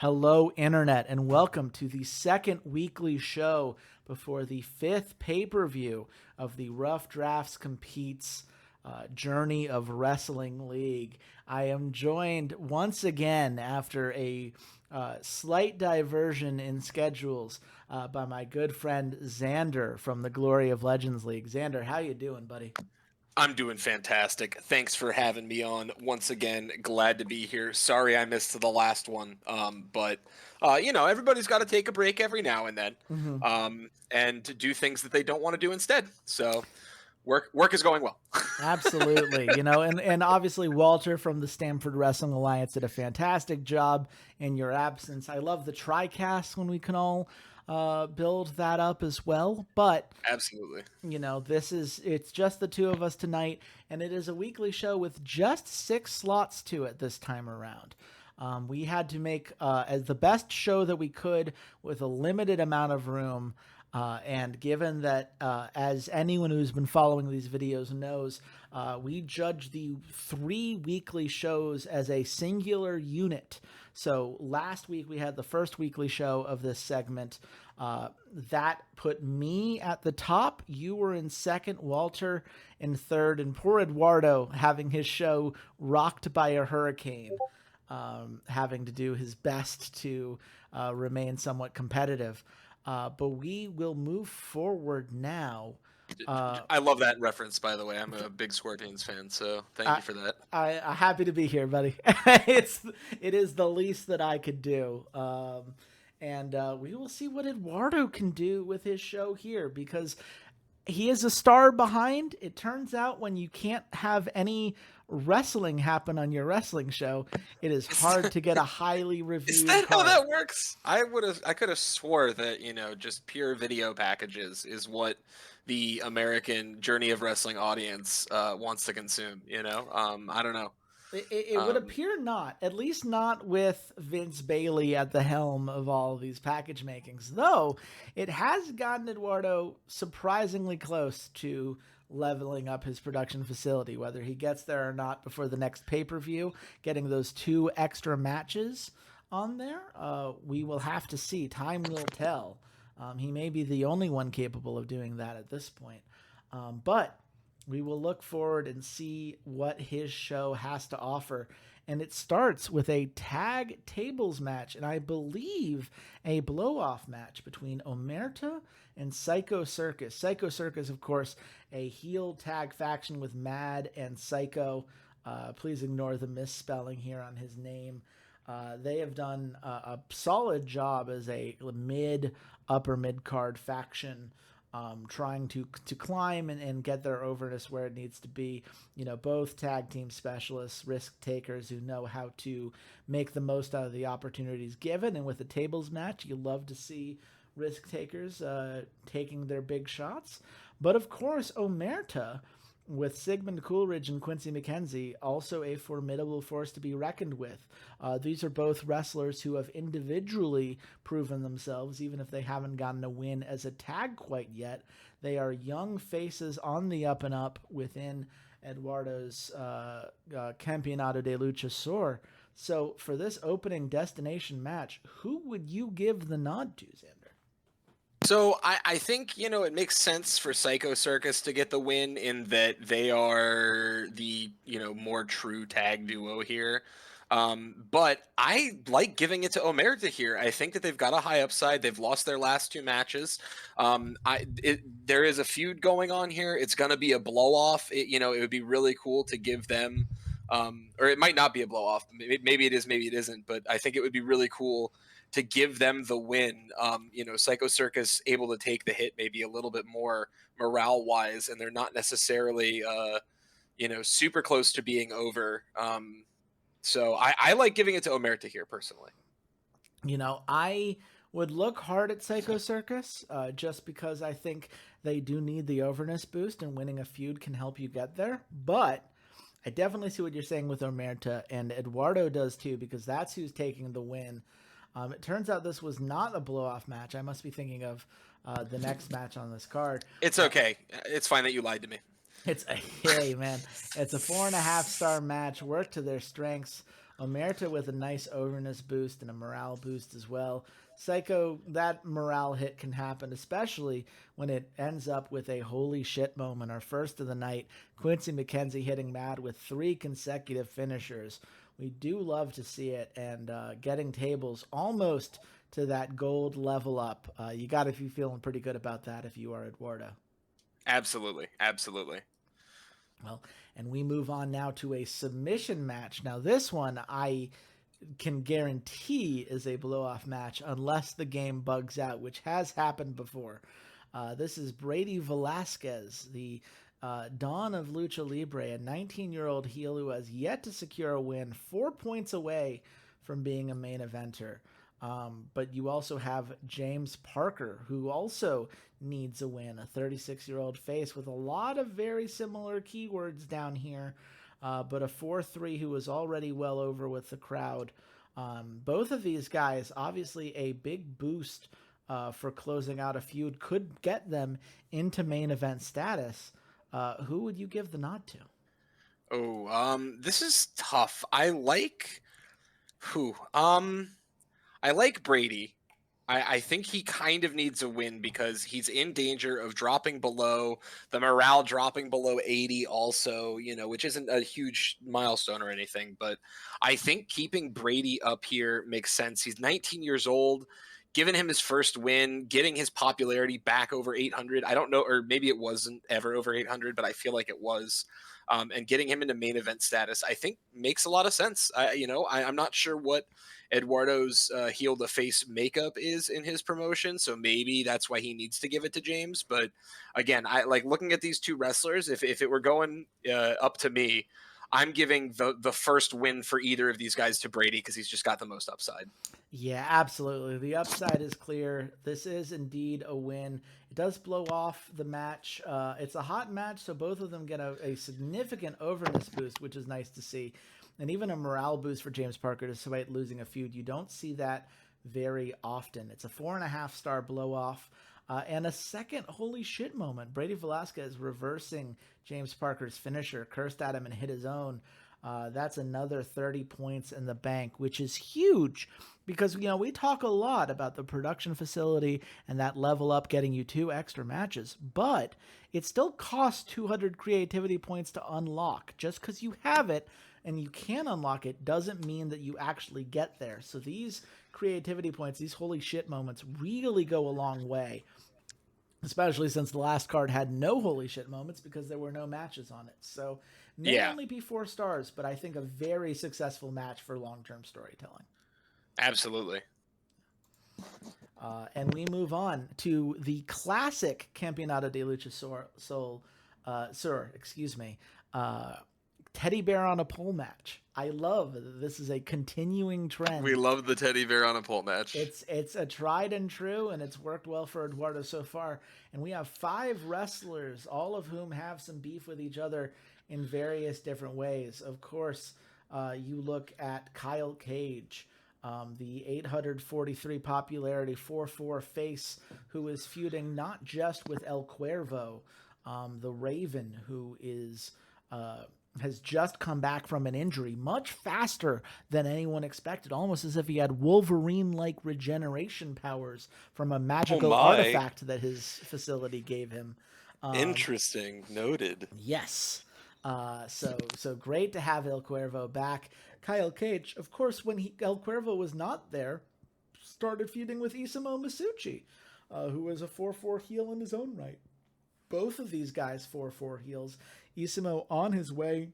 Hello, Internet, and welcome to the second weekly show before the fifth pay-per-view of the Rough Drafts Competes Journey of Wrestling League. I am joined once again after a slight diversion in schedules by my good friend Xander from the Glory of Legends League. Xander, how you doing, buddy? I'm doing fantastic. Thanks for having me on once again. Glad to be here. Sorry I missed the last one, but everybody's got to take a break every now and then, Mm-hmm. and to do things that they don't want to do instead. So work is going well. Absolutely. And obviously Walter from the Stamford Wrestling Alliance did a fantastic job in your absence. I love the TriCast when we can all build that up as well. But, Absolutely. it's just the two of us tonight, and it is a weekly show with just 6 slots to it this time around. We had to make as the best show that we could with a limited amount of room. And given that, as anyone who's been following these videos knows, we judge the 3 weekly shows as a singular unit. So last week we had the first weekly show of this segment. That put me at the top. You were in second, Walter in third, and poor Eduardo having his show rocked by a hurricane, having to do his best to remain somewhat competitive. But we will move forward now. I love that reference, by the way. I'm a big Scorpions fan, so thank I, you for that. I'm happy to be here, buddy. It is the least that I could do. And we will see what Eduardo can do with his show here, because he is a star behind. It turns out when you can't have any wrestling happen on your wrestling show, it is hard to get a highly Is reviewed that how card. that works? I could have swore that, just pure video packages is what the American Journey of Wrestling audience wants to consume, I don't know. It would Um, appear not, at least not with Vince Bailey at the helm of all of these package makings. Though it has gotten Eduardo surprisingly close to leveling up his production facility, whether he gets there or not before the next pay per view, getting those 2 extra matches on there. We will have to see. Time will tell. He may be the only one capable of doing that at this point. But we will look forward and see what his show has to offer. And it starts with a tag tables match, and I believe a blow off match between Omerta and Psycho Circus. Psycho Circus, of course, a heel tag faction with Mad and Psycho. Please ignore the misspelling here on his name. They have done a solid job as a upper mid card faction, trying to climb and get their overness where it needs to be. Both tag team specialists, risk takers who know how to make the most out of the opportunities given. And with a tables match, you love to see risk takers taking their big shots. But of course, Omerta, with Sigmund Coolidge and Quincy McKenzie, also a formidable force to be reckoned with. These are both wrestlers who have individually proven themselves, even if they haven't gotten a win as a tag quite yet. They are young faces on the up and up within Eduardo's Campeonato de Luchasaur. So for this opening destination match, who would you give the nod to, Xander? so I think, it makes sense for Psycho Circus to get the win in that they are the, more true tag duo here. But I like giving it to Omerta here. I think that they've got a high upside. They've lost their last 2 matches. There is a feud going on here. It's going to be a blow off. It would be really cool to give them, or it might not be a blow off. Maybe it is, maybe it isn't. But I think it would be really cool to give them the win. Psycho Circus able to take the hit maybe a little bit more morale wise, and they're not necessarily, super close to being over. So I like giving it to Omerta here personally. I would look hard at Psycho Circus, just because I think they do need the overness boost, and winning a feud can help you get there. But I definitely see what you're saying with Omerta, and Eduardo does too, because that's who's taking the win. It turns out this was not a blow-off match. I must be thinking of the next match on this card. It's okay. It's fine that you lied to me. It's a hey man, it's a 4.5 star match. Work to their strengths. Omerta with a nice overness boost and a morale boost as well. Psycho, that morale hit can happen, especially when it ends up with a holy shit moment. Our first of the night, Quincy McKenzie hitting mad with 3 consecutive finishers. We do love to see it, and getting tables almost to that gold level up. You got to be feeling pretty good about that if you are Eduardo. Absolutely, absolutely. Well, and we move on now to a submission match. Now, this one I can guarantee is a blow off match unless the game bugs out, which has happened before. This is Brady Velasquez, the Dawn of Lucha Libre, a 19-year-old heel who has yet to secure a win, 4 points away from being a main eventer. But you also have James Parker, who also needs a win, a 36-year-old face with a lot of very similar keywords down here, but a 4-3 who was already well over with the crowd. Both of these guys, obviously a big boost for closing out a feud, could get them into main event status. Who would you give the nod to? This is tough. Who? I like Brady. I think he kind of needs a win because he's in danger of dropping below the morale, dropping below 80 also, which isn't a huge milestone or anything. But I think keeping Brady up here makes sense. He's 19 years old, giving him his first win, getting his popularity back over 800. I don't know, or maybe it wasn't ever over 800, but I feel like it was. And getting him into main event status, I think makes a lot of sense. I'm not sure what Eduardo's heel to face makeup is in his promotion, so maybe that's why he needs to give it to James. But again, I like looking at these two wrestlers. If it were going up to me, I'm giving the first win for either of these guys to Brady because he's just got the most upside. Yeah, absolutely. The upside is clear. This is indeed a win. It does blow off the match. It's a hot match, so both of them get a significant overness boost, which is nice to see. And even a morale boost for James Parker despite losing a feud. You don't see that very often. It's a 4.5-star blow off. And a second holy shit moment. Brady Velasquez reversing James Parker's finisher, cursed at him and hit his own. That's another 30 points in the bank, which is huge because, we talk a lot about the production facility and that level up getting you 2 extra matches, but it still costs 200 creativity points to unlock. Just because you have it and you can unlock it doesn't mean that you actually get there. So these creativity points, these holy shit moments really go a long way, especially since the last card had no holy shit moments because there were no matches on it. So may Yeah, only be 4 stars, but I think a very successful match for long-term storytelling. absolutely. And we move on to the classic Campeonato de Lucha excuse me, teddy bear on a pole match. I love that this is a continuing We trend. love the teddy bear on a pole match. It's a tried and true, and it's worked well for Eduardo so far. And we have 5 wrestlers, all of whom have some beef with each other in various different ways. Of course, you look at Kyle Cage, the 843 popularity 4-4 face, who is feuding not just with El Cuervo, the Raven, who is has just come back from an injury much faster than anyone expected, almost as if he had Wolverine-like regeneration powers from a Oh magical my. artifact that his facility gave him. Interesting. Noted. Yes. So great to have El Cuervo back. Kyle Cage, of course, when El Cuervo was not there, started feuding with Isamo Masucci, who was a 4-4 heel in his own right. Both of these guys 4-4 heels. Isamo on his way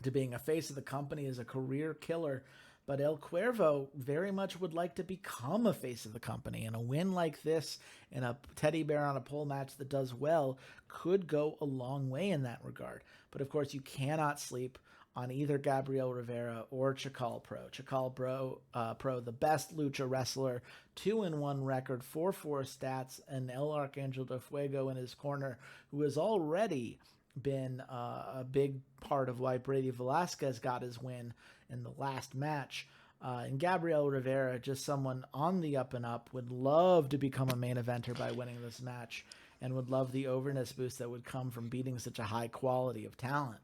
to being a face of the company as a career killer, but El Cuervo very much would like to become a face of the company, and a win like this in a teddy bear on a pole match that does well could go a long way in that regard. But of course, you cannot sleep on either Gabriel Rivera or Chakal Pro. Chakal Pro, the best lucha wrestler, 2-1 record, 4-4 stats, and El Arcangel de Fuego in his corner, who has already been a big part of why Brady Velasquez got his win in the last match. And Gabriel Rivera, just someone on the up and up, would love to become a main eventer by winning this match and would love the overness boost that would come from beating such a high quality of talent.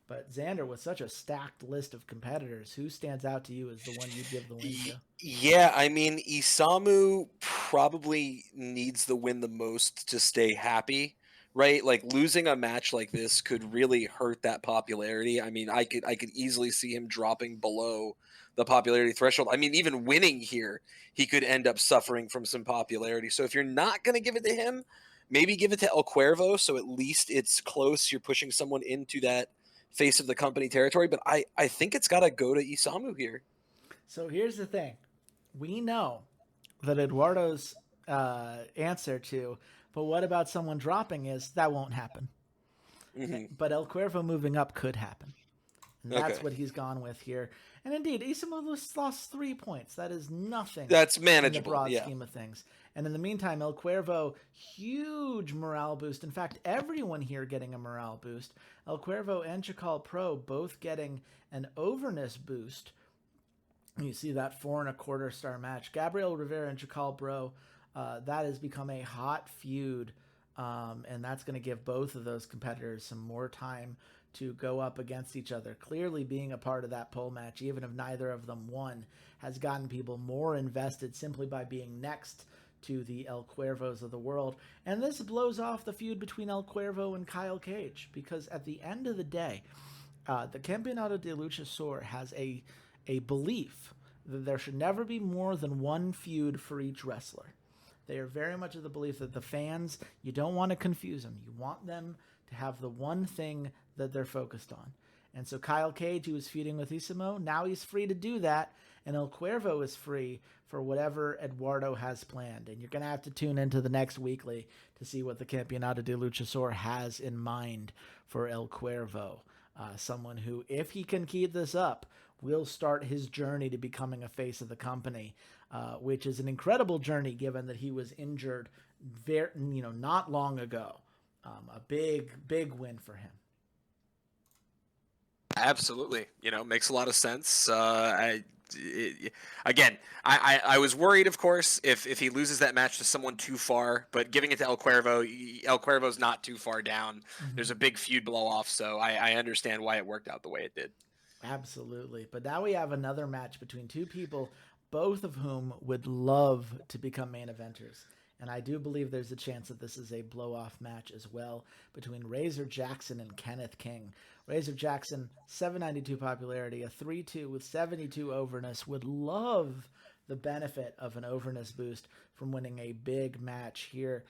But Xander, with such a stacked list of competitors, who stands out to you as the one you'd give the win to? Yeah, I mean, Isamu probably needs the win the most to stay happy, right? Like losing a match like this could really hurt that popularity. I mean, I could easily see him dropping below the popularity threshold. I mean, even winning here, he could end up suffering from some popularity. So if you're not going to give it to him, maybe give it to El Cuervo so at least it's close. You're pushing someone into that face of the company territory, but I think it's got to go to Isamu here. So here's the thing: we know that Eduardo's answer to, but what about someone dropping is that won't happen. Mhm. But El Cuervo moving up could happen. And that's Okay. what he's gone with here. And indeed, Isamu lost 3 points. That is nothing That's in the manageable. broad Yeah. scheme of things. And in the meantime, El Cuervo, huge morale boost. In fact, everyone here getting a morale boost. El Cuervo and Chakal Pro both getting an overness boost. You see that 4.25 star match. Gabriel Rivera and Chakal Bro, that has become a hot feud. And that's going to give both of those competitors some more time to go up against each other. Clearly, being a part of that pole match, even if neither of them won, has gotten people more invested simply by being next to the El Cuervos of the world. And this blows off the feud between El Cuervo and Kyle Cage because at the end of the day, the Campeonato de Luchasaur has a belief that there should never be more than one feud for each wrestler. They are very much of the belief that the fans, you don't want to confuse them. You want them to have the one thing that they're focused on. And so Kyle Cage, who was feuding with Isamo, now he's free to do that. And El Cuervo is free for whatever Eduardo has planned. And you're going to have to tune into the next weekly to see what the Campeonato de Luchasaur has in mind for El Cuervo. Someone who, if he can keep this up, will start his journey to becoming a face of the company, which is an incredible journey given that he was injured not long ago. A big win for him. Absolutely. Makes a lot of sense. Again, I was worried, of course, if he loses that match to someone too far, but giving it to El Cuervo's not too far down. There's a Mm-hmm. big feud blow off, so I understand why it worked out the way it did. Absolutely. But now we have another match between two people, both of whom would love to become main eventers. And I do believe there's a chance that this is a blow off match as well between Razor Jackson and Kenneth King. Razor Jackson, 792 popularity, a 3-2 with 72 overness, would love the benefit of an overness boost from winning a big match here.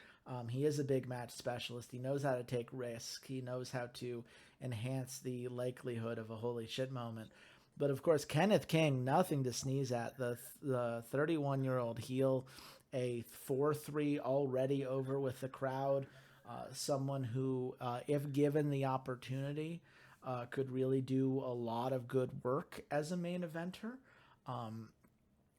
He is a big match specialist. He knows how to take risks. He knows how to enhance the likelihood of a holy shit moment. But of course, Kenneth King, nothing to sneeze at. The 31-year-old heel, a 4-3 already over with the crowd. Someone who, if given the opportunity, could really do a lot of good work as a main eventer.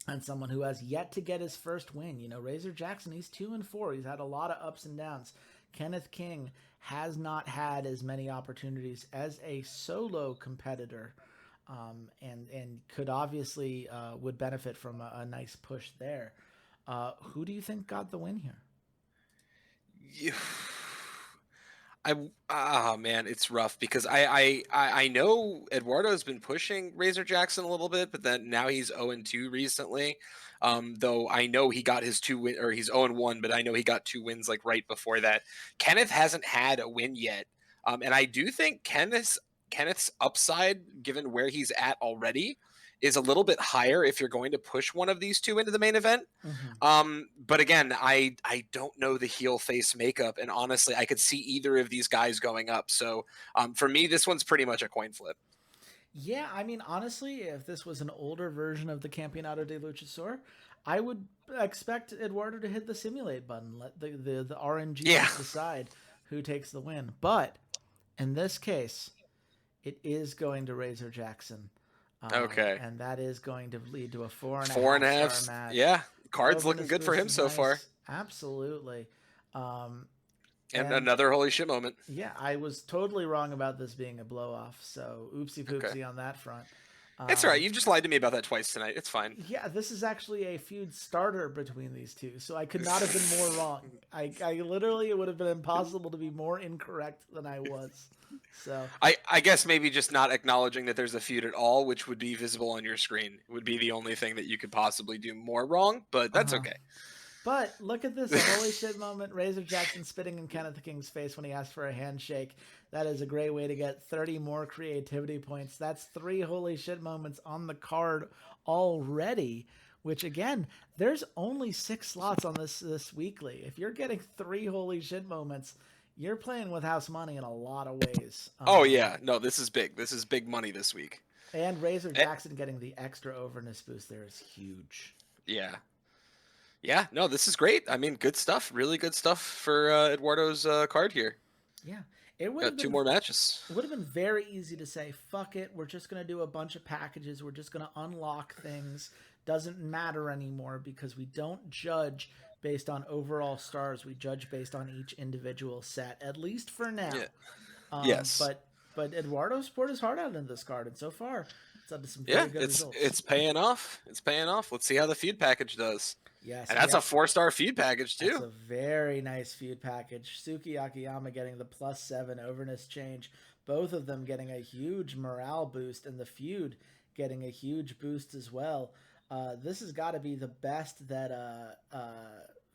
And someone who has yet to get his first win. Razor Jackson, he's 2-4. He's had a lot of ups and downs. Kenneth King has not had as many opportunities as a solo competitor, and could obviously would benefit from a nice push there. Who do you think got the win here? Yeah. Man, it's rough because I know Eduardo's been pushing Razor Jackson a little bit, but then now he's 0-2 recently. Though I know he got his or he's 0-1, but I know he got 2 wins like right before that. Kenneth hasn't had a win yet. And I do think Kenneth's upside, given where he's at already, is a little bit higher if you're going to push one of these two into the main event. Mm-hmm. But again, I don't know the heel face makeup, and honestly, I could see either of these guys going up. So for me, this one's pretty much a coin flip. Yeah, I mean, honestly, if this was an older version of the Campeonato de Luchasaur, I would expect Eduardo to hit the simulate button, let the Yeah. RNGs decide who takes the win. But in this case, it is going to Razor Jackson. Okay. And that is going to lead to a four and a Four and half a half. star match. Yeah. The Card's looking overness good for boost him is so far. nice. Absolutely. Um, And and another holy shit moment. yeah, I was totally wrong about this being a blow off. So oopsie Okay. poopsie on that front. It's all right. You've just lied to me about that twice tonight. It's fine. Yeah, this is actually a feud starter between these two, so I could not have been more wrong. I literally, it would have been impossible to be more incorrect than I was. So I guess maybe just not acknowledging that there's a feud at all, which would be visible on your screen, would be the only thing that you could possibly do more wrong, but that's uh-huh. okay. But look at this, a holy shit moment. Razor Jackson spitting in Kenneth the King's face when he asked for a handshake. That is a great way to get 30 more creativity points. That's 3 holy shit moments on the card already, which again, there's only 6 slots on this weekly. If you're getting 3 holy shit moments, you're playing with house money in a lot of ways. Oh yeah, no, this is big. This is big money this week. And Razor Eh, Jackson getting the extra overness boost there is huge. yeah. Yeah, no, this is great. I mean, good stuff. Really good stuff for Eduardo's card here. Yeah. It would have Got 2 been more matches. it would have been very easy to say, fuck it, we're just going to do a bunch of packages, we're just going to unlock things. Doesn't matter anymore because we don't judge based on overall stars, we judge based on each individual set, at least for now. Yeah. Um, Yes. but but Eduardo's poured his heart out into this card, and so far, it's led to some Yeah, very good results. it's paying off. It's paying off. Let's see how the feud package does. Yes, And we that's a have 4-star feud package That's too. a very nice feud package. Suki Akiyama getting the +7 overness change. Both of them getting a huge morale boost, and the feud getting a huge boost as well. This has got to be the best that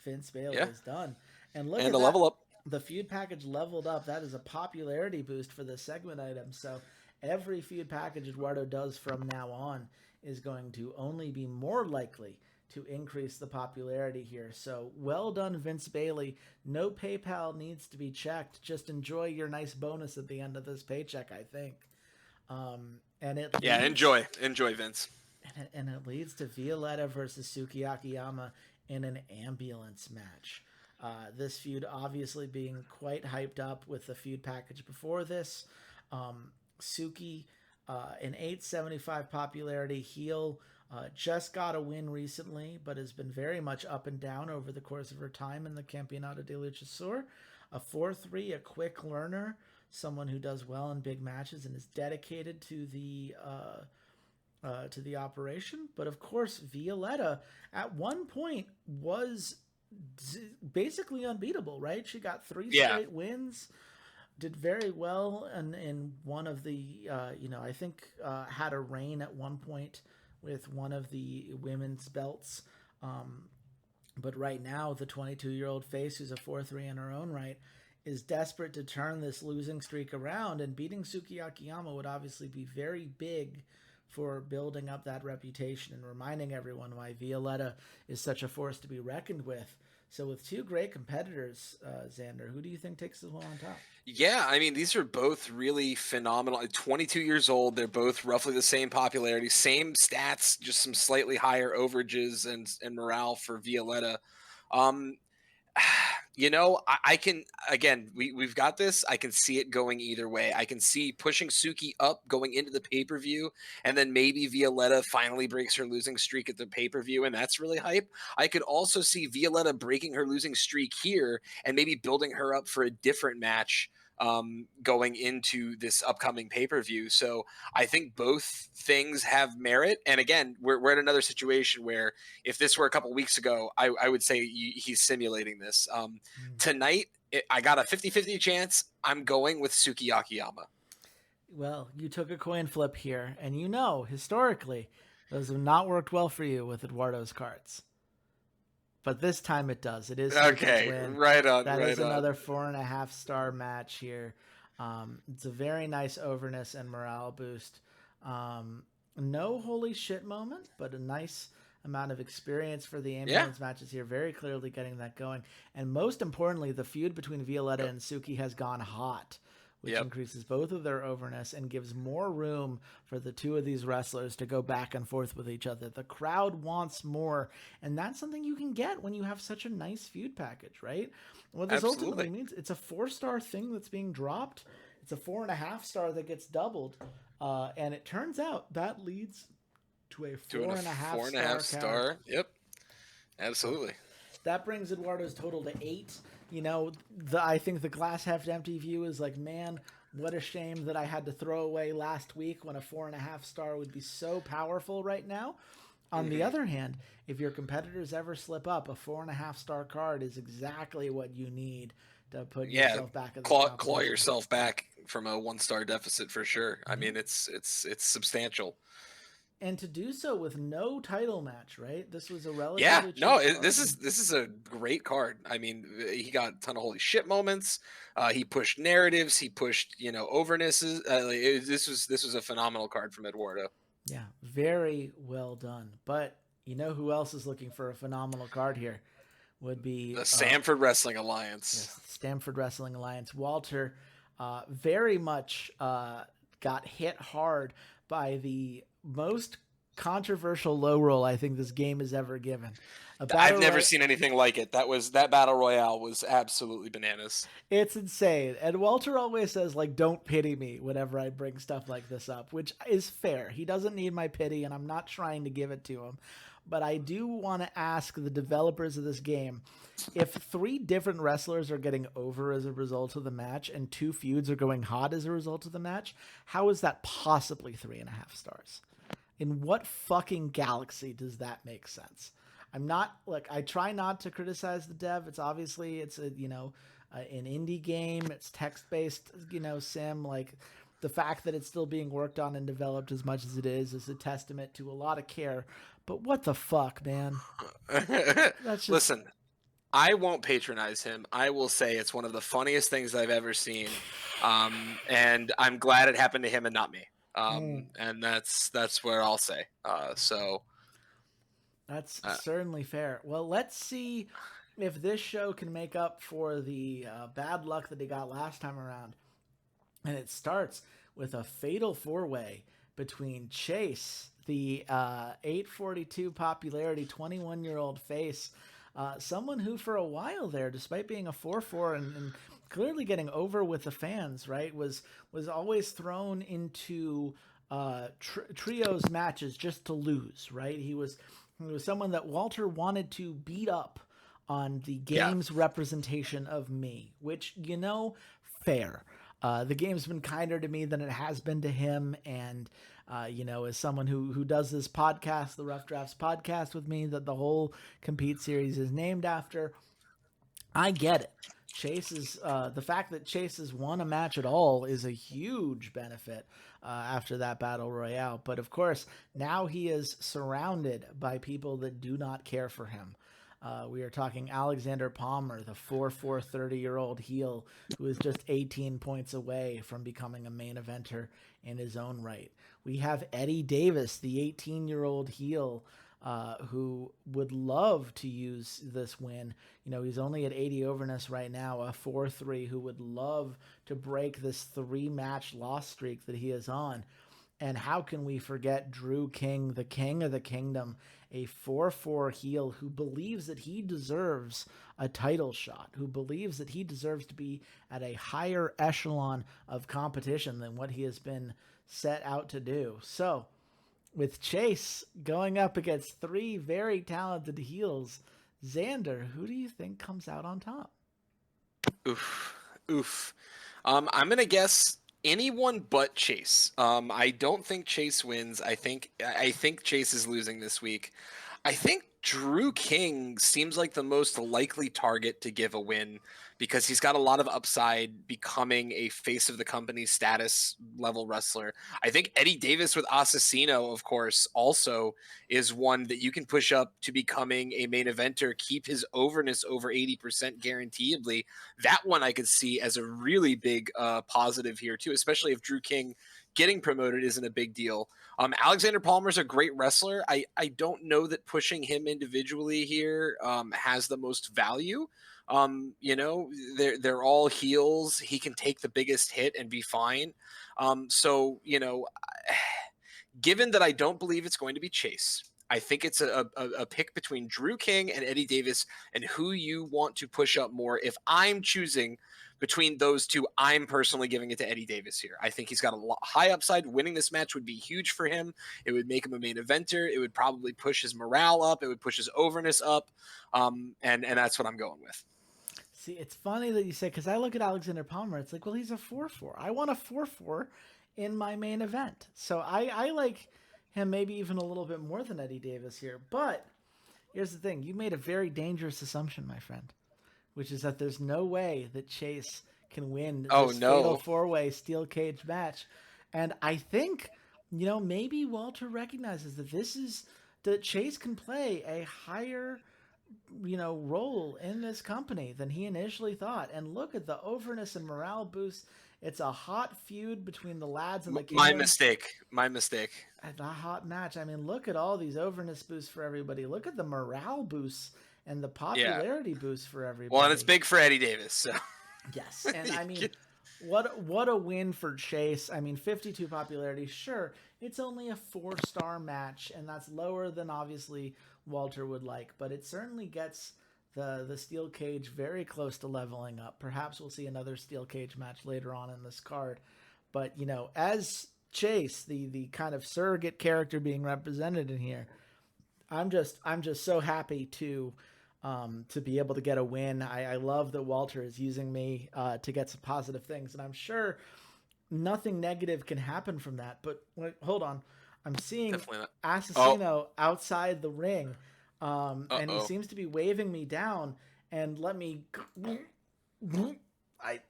Vince Bailey Yeah. has done. And look And at a that. level up. The feud package leveled up. That is a popularity boost for the segment item. So every feud package Eduardo does from now on is going to only be more likely to increase the popularity here. So well done, Vince Bailey. No PayPal needs to be checked. Just enjoy your nice bonus at the end of this paycheck, I think. And it Yeah, leads enjoy, Vince. and it leads to Violetta versus Suki Akiyama in an ambulance match. This feud obviously being quite hyped up with the feud package before this. Suki, an 875 popularity heel, just got a win recently, but has been very much up and down over the course of her time in the Campeonato de Luchasaur. A 4-3, a quick learner, someone who does well in big matches and is dedicated to the operation. But of course, Violetta at one point was basically unbeatable, right? She got 3 Yeah. straight wins, did very well in one of the, I think had a reign at one point with one of the women's belts. But right now, the 22-year-old face, who's a 4-3 in her own right, is desperate to turn this losing streak around, and beating Suki Akiyama would obviously be very big for building up that reputation and reminding everyone why Violetta is such a force to be reckoned with. So with 2 great competitors, Xander, who do you think takes this one on top? Yeah, I mean, these are both really phenomenal. 22 years old, they're both roughly the same popularity, same stats, just some slightly higher overages and morale for Violetta. Um, I can again. We've got this. I can see it going either way. I can see pushing Suki up going into the pay per view, and then maybe Violetta finally breaks her losing streak at the pay per view, and that's really hype. I could also see Violetta breaking her losing streak here, and maybe building her up for a different match going into this upcoming pay per view. So I think both things have merit. And again, we're in another situation where if this were a couple weeks ago, I would say he's simulating this. Tonight, I got a 50-50 chance. I'm going with Suki Akiyama. Well, you took a coin flip here, and historically, those have not worked well for you with Eduardo's cards. But this time it does. It is Suki's Okay, win. right on, That right is on. another 4.5-star match here. It's a very nice overness and morale boost. No holy shit moment, but a nice amount of experience for the Yeah. ambulance matches here. Very clearly getting that going. And most importantly, the feud between Violetta and Suki has gone hot, which Yep. increases both of their overness and gives more room for the 2 of these wrestlers to go back and forth with each other. The crowd wants more, and that's something you can get when you have such a nice feud package, right? What this ultimately means, it's a 4-star thing that's being dropped. It's a 4.5-star that gets doubled, and it turns out that leads to a 4.5-star. Yep, absolutely. So that brings Eduardo's total to 8. I think the glass half empty view is like, man, What a shame that I had to throw away last week when a 4.5 star would be so powerful right now. On the Hmm. other hand, if your competitors ever slip up, a 4.5 star card is exactly what you need to put Yeah, yourself back at the claw competition. yourself back from a 1 star deficit for sure. I Hmm. mean, it's substantial. And to do so with no title match, right? This was a Yeah, relatively no, cheap this card. is a great card. I mean, he got a ton of holy shit moments. He pushed narratives. He pushed overnesses. This was a phenomenal card from Eduardo. Yeah, very well done. But you know who else is looking for a phenomenal card here? Would be The Sanford Wrestling Alliance. yes, Stamford Wrestling Alliance. Walter very much got hit hard by the most controversial low roll I think this game has ever given. A I've battle never right. seen anything like it. That battle royale was absolutely bananas. It's insane. And Walter always says, like, don't pity me whenever I bring stuff like this up, which is fair. He doesn't need my pity, and I'm not trying to give it to him. But I do want to ask the developers of this game if three different wrestlers are getting over as a result of the match and two feuds are going hot as a result of the match, how is that possibly 3.5 stars? In what fucking galaxy does that make sense? I'm not like I try not to criticize the dev. It's obviously it's a an indie game. It's text based sim. Like the fact that it's still being worked on and developed as much as it is a testament to a lot of care. But what the fuck, man? That's just Listen, I won't patronize him. I will say it's one of the funniest things I've ever seen, and I'm glad it happened to him and not me. mm, And that's what I'll say. that's Uh, certainly fair. Well, let's see if this show can make up for the bad luck that he got last time around. And it starts with a fatal four-way between Chase, the 842 popularity 21-year-old face, someone who for a while there, despite being a 4-4 and clearly getting over with the fans, right, was always thrown into trios matches just to lose, right? He was someone that Walter wanted to beat up on the yeah, game's representation of me, which, fair. The game's been kinder to me than it has been to him, and as someone who does this podcast, the Rough Drafts podcast, with me, that the whole Compete series is named after, I get it. Chase is the fact that Chase has won a match at all is a huge benefit after that battle royale. But of course, now he is surrounded by people that do not care for him. We are talking Alexander Palmer, the 4-4 30-year-old heel who is just 18 points away from becoming a main eventer in his own right. We have Eddie Davis, the 18-year-old heel who would love to use this win. He's only at 80 overness right now, a 4-3 who would love to break this 3-match loss streak that he is on. And how can we forget Drew King, the king of the kingdom, a 4-4 heel who believes that he deserves a title shot, who believes that he deserves to be at a higher echelon of competition than what he has been set out to do. So, with Chase going up against three very talented heels, Xander, who do you think comes out on top? oof, oof. I'm gonna guess anyone but Chase. I don't think Chase wins. I think Chase is losing this week. I think Drew King seems like the most likely target to give a win because he's got a lot of upside becoming a face of the company status level wrestler. I think Eddie Davis with Assassino, of course, also is one that you can push up to becoming a main eventer, keep his overness over 80% guaranteedly. That one I could see as a really big positive here, too, especially if Drew King getting promoted isn't a big deal. Alexander Palmer's a great wrestler. I don't know that pushing him individually here has the most value. They're all heels. He can take the biggest hit and be fine. So given that I don't believe it's going to be Chase, I think it's a pick between Drew King and Eddie Davis and who you want to push up more. If I'm choosing between those two, I'm personally giving it to Eddie Davis here. I think he's got a high upside. Winning this match would be huge for him. It would make him a main eventer. It would probably push his morale up. It would push his overness up. And that's what I'm going with. See, it's funny that you say, because I look at Alexander Palmer, it's like, well, he's a 4-4. I want a 4-4 in my main event. So I like him maybe even a little bit more than Eddie Davis here. But here's the thing, you made a very dangerous assumption, my friend, which is that there's no way that Chase can win Oh this fatal no. four-way steel cage match. And I think, maybe Walter recognizes that that Chase can play a higher, role in this company than he initially thought. And look at the overness and morale boost. It's a hot feud between the lads and the My kingdom. mistake. My mistake. A hot match. I mean, look at all these overness boosts for everybody. Look at the morale boosts and the Yeah. popularity boosts for Well, and it's everybody. big for Eddie Davis. So Yes, and I mean, what a win for Chase. I mean, 52 popularity. Sure, it's only a 4-star match, and that's lower than obviously Walter would like, but it certainly gets the steel cage very close to leveling up. Perhaps we'll see another steel cage match later on in this card. But as Chase, the kind of surrogate character being represented in here, I'm just so happy to be able to get a win. I love that Walter is using me to get some positive things, and I'm sure nothing negative can happen from that. But wait, hold on, I'm seeing definitely not. Oh. Assassino outside the ring, and he Oh. seems to be waving me down. And let me, I,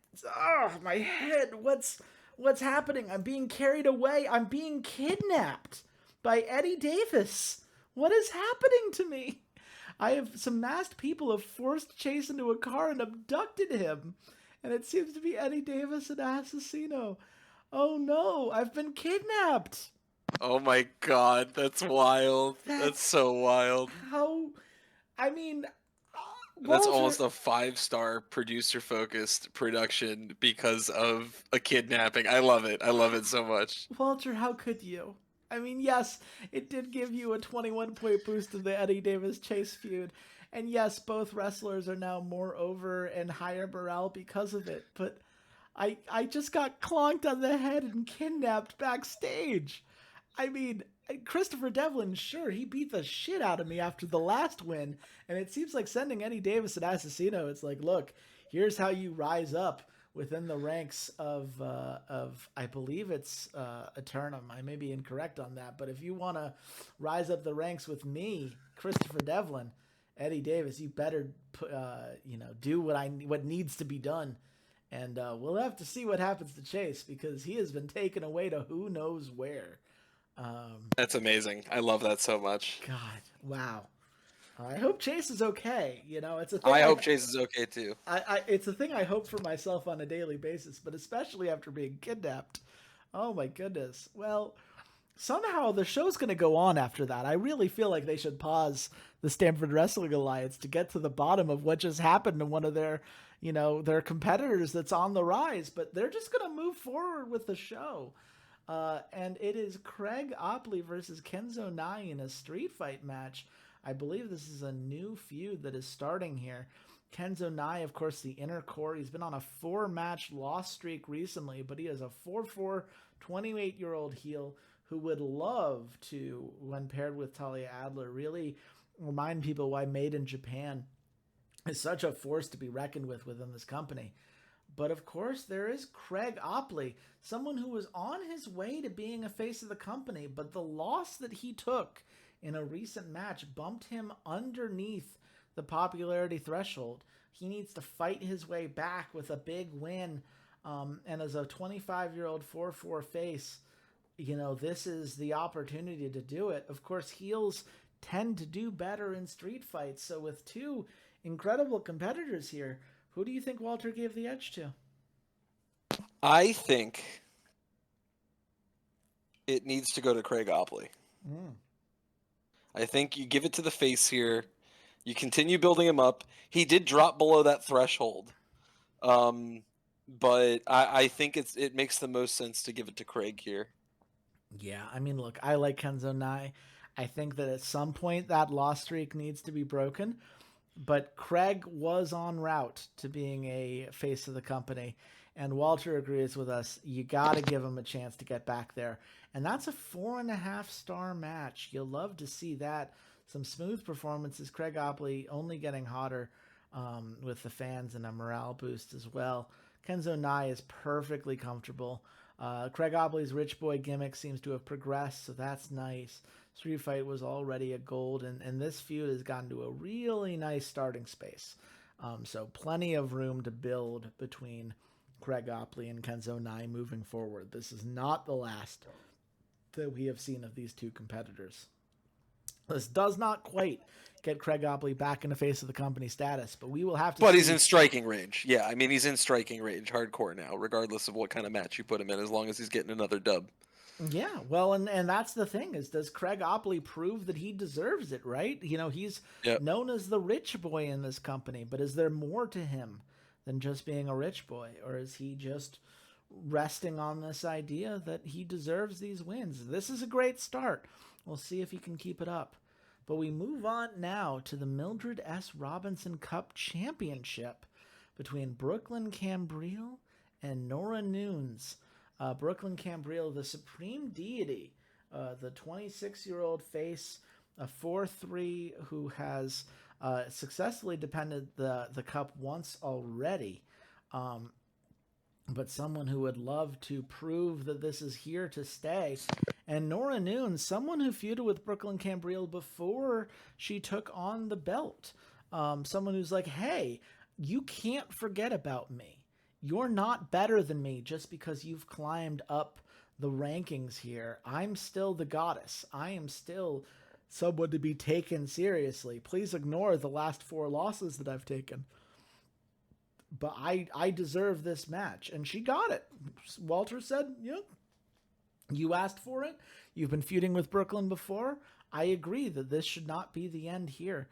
my head. What's happening? I'm being carried away. I'm being kidnapped by Eddie Davis. What is happening to me? I have some masked people have forced Chase into a car and abducted him. And it seems to be Eddie Davis and Assassino. Oh no, I've been kidnapped. Oh my God. That's wild. That's That's so wild. how. I mean, That's Walter. almost a 5-star producer focused production because of a kidnapping. I love it. I love it so much. Walter, how could you? I mean, yes, it did give you a 21-point boost to the Eddie Davis Chase feud. And yes, both wrestlers are now more over and higher morale because of it. But I just got clonked on the head and kidnapped backstage. I mean, Christopher Devlin, sure, he beat the shit out of me after the last win, and it seems like sending Eddie Davis and Assassino. It's like, look, here's how you rise up within the ranks of I believe it's Eternum. I may be incorrect on that, but if you want to rise up the ranks with me, Christopher Devlin, Eddie Davis, you better do what needs to be done. And we'll have to see what happens to Chase because he has been taken away to who knows where. That's amazing. I love that so much. God, wow. I hope Chase is okay. It's a thing I hope Chase is okay too. it's a thing I hope for myself on a daily basis, but especially after being kidnapped. Oh my goodness. Well, somehow the show's going to go on after that. I really feel like they should pause the Stanford Wrestling Alliance to get to the bottom of what just happened to one of their competitors that's on the rise, but they're just going to move forward with the show. And it is Craig Opley versus Kenzo Nai in a street fight match. I believe this is a new feud that is starting here. Kenzo Nai, of course, the inner core. He's been on a 4-match loss streak recently, but he is a 4-4, 28-year-old heel who would love to, when paired with Talia Adler, really remind people why Made in Japan is such a force to be reckoned with within this company. But of course, there is Craig Opley, someone who was on his way to being a face of the company, but the loss that he took in a recent match bumped him underneath the popularity threshold. He needs to fight his way back with a big win. And as a 25-year-old 4-4 face, this is the opportunity to do it. Of course, heels tend to do better in street fights. So with two incredible competitors here, who do you think Walter gave the edge to? I think it needs to go to Craig Opley. Mm. I think you give it to the face here. You continue building him up. He did drop below that threshold. But I think it makes the most sense to give it to Craig here. Yeah, I mean, look, I like Kenzo Nai. I think that at some point that loss streak needs to be broken. But Craig was en route to being a face of the company. And Walter agrees with us. You got to give him a chance to get back there. And that's a 4.5-star match. You'll love to see that. Some smooth performances. Craig Opley only getting hotter. with the fans and a morale boost as well. Kenzo Nai is perfectly comfortable. Craig Opley's Rich Boy gimmick seems to have progressed, so that's nice. Street Fight was already a gold, and this feud has gotten to a really nice starting space. So plenty of room to build between Craig Opley and Kenzo Nai moving forward. This is not the last that we have seen of these two competitors. This does not quite get Craig Opley back in the face of the company status, but we will have to But see. he's in striking range. Yeah, I mean, he's in striking range, hardcore now, regardless of what kind of match you put him in, as long as he's getting another dub. Yeah, well, and that's the thing is, does Craig Opley prove that he deserves it, right? You know, he's known as the rich boy in this company, but is there more to him than just being a rich boy? Or is he just resting on this idea that he deserves these wins? This is a great start. We'll see if he can keep it up. But we move on now to the Mildred S. Robinson Cup Championship between Brooklyn Cambrille and Nora Nunes. Brooklyn Cambrille, the supreme deity, the 26-year-old face, a 4-3 who has successfully defended the cup once already, but someone who would love to prove that this is here to stay. And Nora Nunes, someone who feuded with Brooklyn Cambrille before she took on the belt. Someone who's like, hey, you can't forget about me. You're not better than me just because you've climbed up the rankings here. I'm still the goddess. I am still someone to be taken seriously. Please ignore the last 4 losses that I've taken. But I deserve this match. And she got it. Walter said, yeah, you asked for it. You've been feuding with Brooklyn before. I agree that this should not be the end here.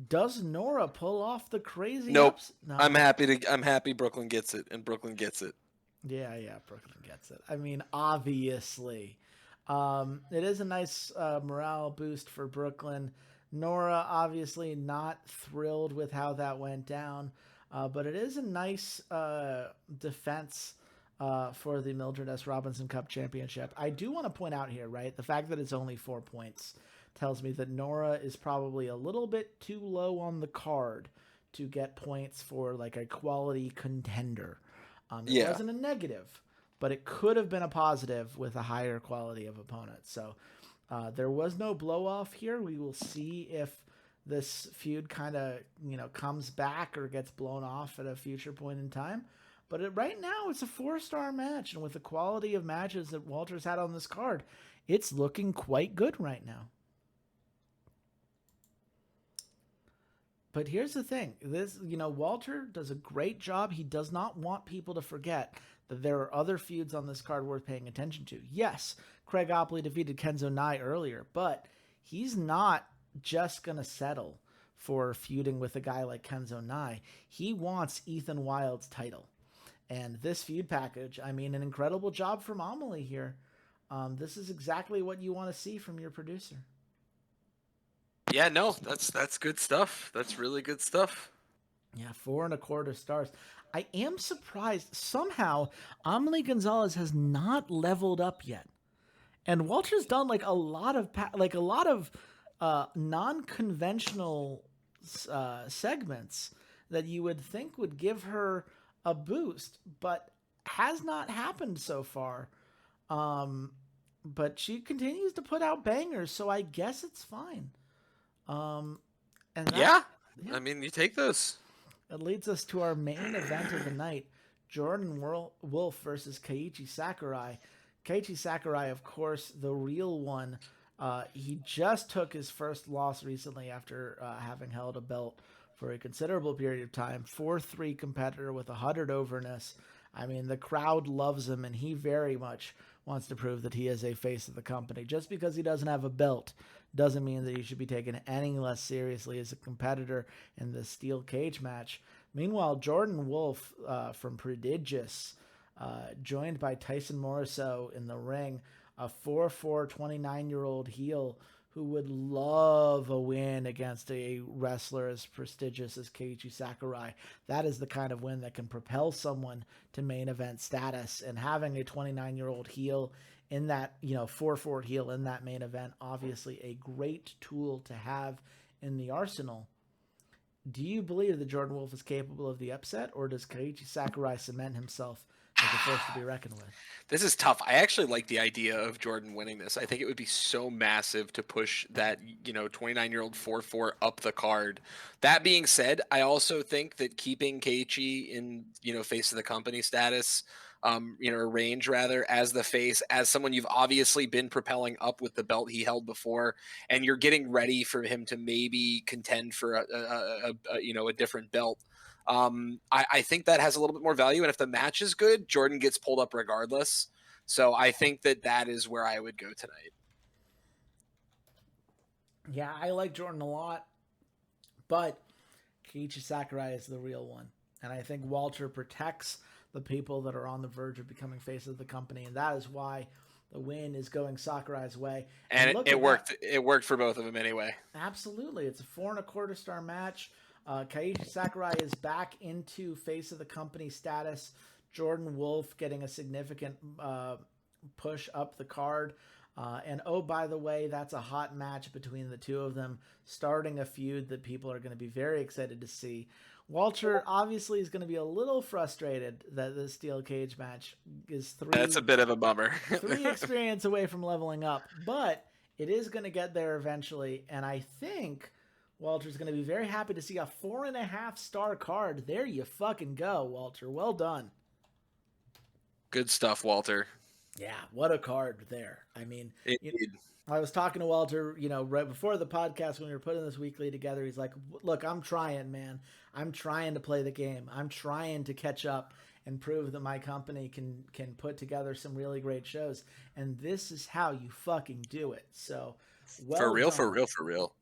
Does Nora pull off the crazy? Nope. No. I'm happy Brooklyn gets it, and Brooklyn gets it. Yeah, Brooklyn gets it. I mean, obviously. It is a nice morale boost for Brooklyn. Nora obviously not thrilled with how that went down, but it is a nice defense for the Mildred S. Robinson Cup Championship. I do want to point out here, right, the fact that it's only 4 points tells me that Nora is probably a little bit too low on the card to get points for like a quality contender. It wasn't a negative, but it could have been a positive with a higher quality of opponent. So there was no blow off here. We will see if this feud kind of, comes back or gets blown off at a future point in time. But right now, it's a 4-star match. And with the quality of matches that Walter's had on this card, it's looking quite good right now. But here's the thing. Walter does a great job. He does not want people to forget that there are other feuds on this card worth paying attention to. Yes, Craig Opley defeated Kenzo Nai earlier, but he's not just going to settle for feuding with a guy like Kenzo Nai. He wants Ethan Wilde's title. And this feud package, I mean, an incredible job from Amelie here. This is exactly what you want to see from your producer. Yeah, no, that's good stuff. That's really good stuff. Yeah, 4.25 stars. I am surprised somehow Amelie Gonzalez has not leveled up yet, and Walter's done like a lot of non-conventional segments that you would think would give her a boost, but has not happened so far. But she continues to put out bangers, so I guess it's fine. I mean, you take those. It leads us to our main event of the night, Jordan Wolf versus Keiichi Sakurai. Keiichi Sakurai, of course, the real one. He just took his first loss recently after having held a belt for a considerable period of time. 4-3 competitor with 100 overness. I mean, the crowd loves him, and he very much wants to prove that he is a face of the company. Just because he doesn't have a belt doesn't mean that he should be taken any less seriously as a competitor in the steel cage match. Meanwhile, Jordan Wolf from Prodigious, joined by Tyson Morrisseau in the ring, a 4-4 29-year-old heel who would love a win against a wrestler as prestigious as Keiichi Sakurai. That is the kind of win that can propel someone to main event status, and having a 29-year-old heel in that, 4-4 heel in that main event, obviously a great tool to have in the arsenal. Do you believe that Jordan Wolf is capable of the upset, or does Keiichi Sakurai cement himself as a force to be reckoned with? This is tough. I actually like the idea of Jordan winning this. I think it would be so massive to push that, 29-year-old 4-4 up the card. That being said, I also think that keeping Keiichi in, face of the company status, or range rather, as the face, as someone you've obviously been propelling up with the belt he held before, and you're getting ready for him to maybe contend for a different belt. I think that has a little bit more value. And if the match is good, Jordan gets pulled up regardless. So I think that is where I would go tonight. Yeah, I like Jordan a lot, but Keiichi Sakurai is the real one. And I think Walter protects the people that are on the verge of becoming face of the company. And that is why the win is going Sakurai's way. And look it at worked. that. It worked for both of them anyway. Absolutely. It's a 4.25-star match. Keiichi Sakurai is back into face of the company status. Jordan Wolf getting a significant push up the card. And oh, by the way, that's a hot match between the two of them, starting a feud that people are going to be very excited to see. Walter obviously is going to be a little frustrated that the steel cage match is That's a bit of a bummer. 3 experience away from leveling up, but it is going to get there eventually. And I think Walter's going to be very happy to see a 4.5-star card. There you fucking go, Walter. Well done. Good stuff, Walter. Yeah, what a card there. I mean, Indeed. I was talking to Walter, right before the podcast when we were putting this weekly together. He's like, look, I'm trying, man. I'm trying to play the game. I'm trying to catch up and prove that my company can put together some really great shows. And this is how you fucking do it. So, for real.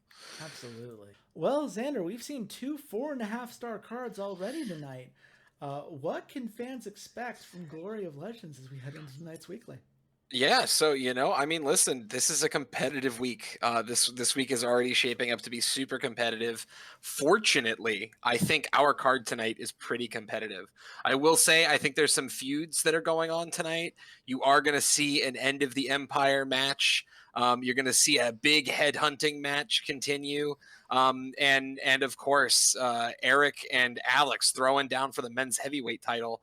Absolutely. Well, Xander, we've seen 2 4.5-star cards already tonight. What can fans expect from Glory of Legends as we head into tonight's weekly? Yeah, so listen, this is a competitive week. This week is already shaping up to be super competitive. Fortunately, I think our card tonight is pretty competitive. I will say I think there's some feuds that are going on tonight. You are going to see an end of the Empire match. You're going to see a big headhunting match continue. And of course, Eric and Alex throwing down for the men's heavyweight title.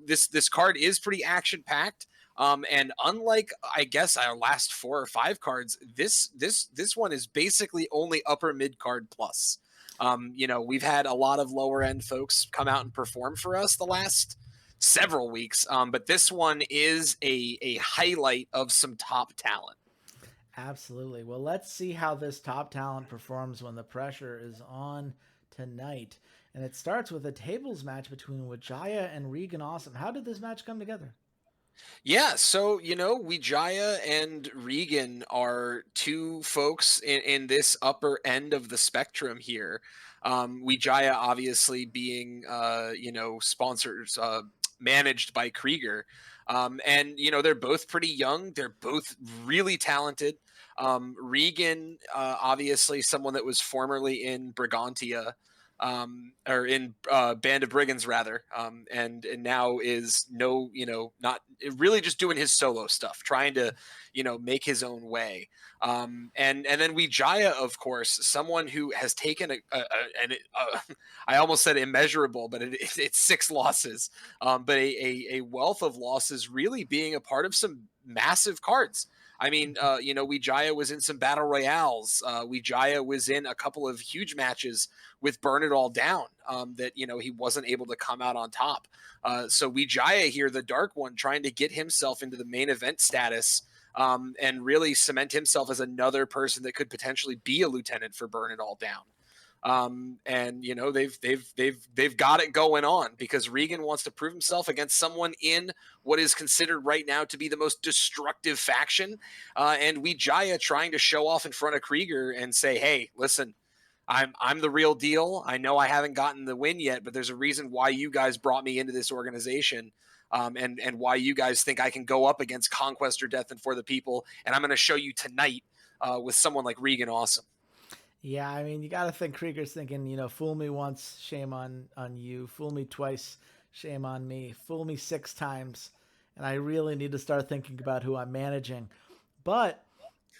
This card is pretty action packed. And unlike, I guess, our last 4 or 5 cards, this one is basically only upper mid card plus. We've had a lot of lower end folks come out and perform for us the last several weeks, but this one is a highlight of some top talent. Absolutely. Well, let's see how this top talent performs when the pressure is on tonight. And it starts with a tables match between Wijaya and Regan Awesome. How did this match come together? Yeah, so Wijaya and Regan are 2 folks in this upper end of the spectrum here. Wijaya obviously being sponsors managed by Krieger. And they're both pretty young, they're both really talented. Regan obviously someone that was formerly in Brigantia, or in Band of Brigands rather, and now is not really just doing his solo stuff, trying to make his own way. And then Wijaya, of course, someone who has taken I almost said immeasurable, but it's 6 losses, but a wealth of losses, really being a part of some massive cards. I mean, Wijaya was in some battle royales. Wijaya was in a couple of huge matches with Burn It All Down, that he wasn't able to come out on top. So Wijaya here, the Dark One, trying to get himself into the main event status, and really cement himself as another person that could potentially be a lieutenant for Burn It All Down. And they've got it going on, because Regan wants to prove himself against someone in what is considered right now to be the most destructive faction, and Wijaya trying to show off in front of Krieger and say, hey, listen, I'm the real deal. I know I haven't gotten the win yet, but there's a reason why you guys brought me into this organization, and why you guys think I can go up against Conquest or Death and For the People, and I'm going to show you tonight with someone like Regan Awesome. Yeah, I mean, you got to think Krieger's thinking, fool me once, shame on you. Fool me twice, shame on me. Fool me 6 times, and I really need to start thinking about who I'm managing. But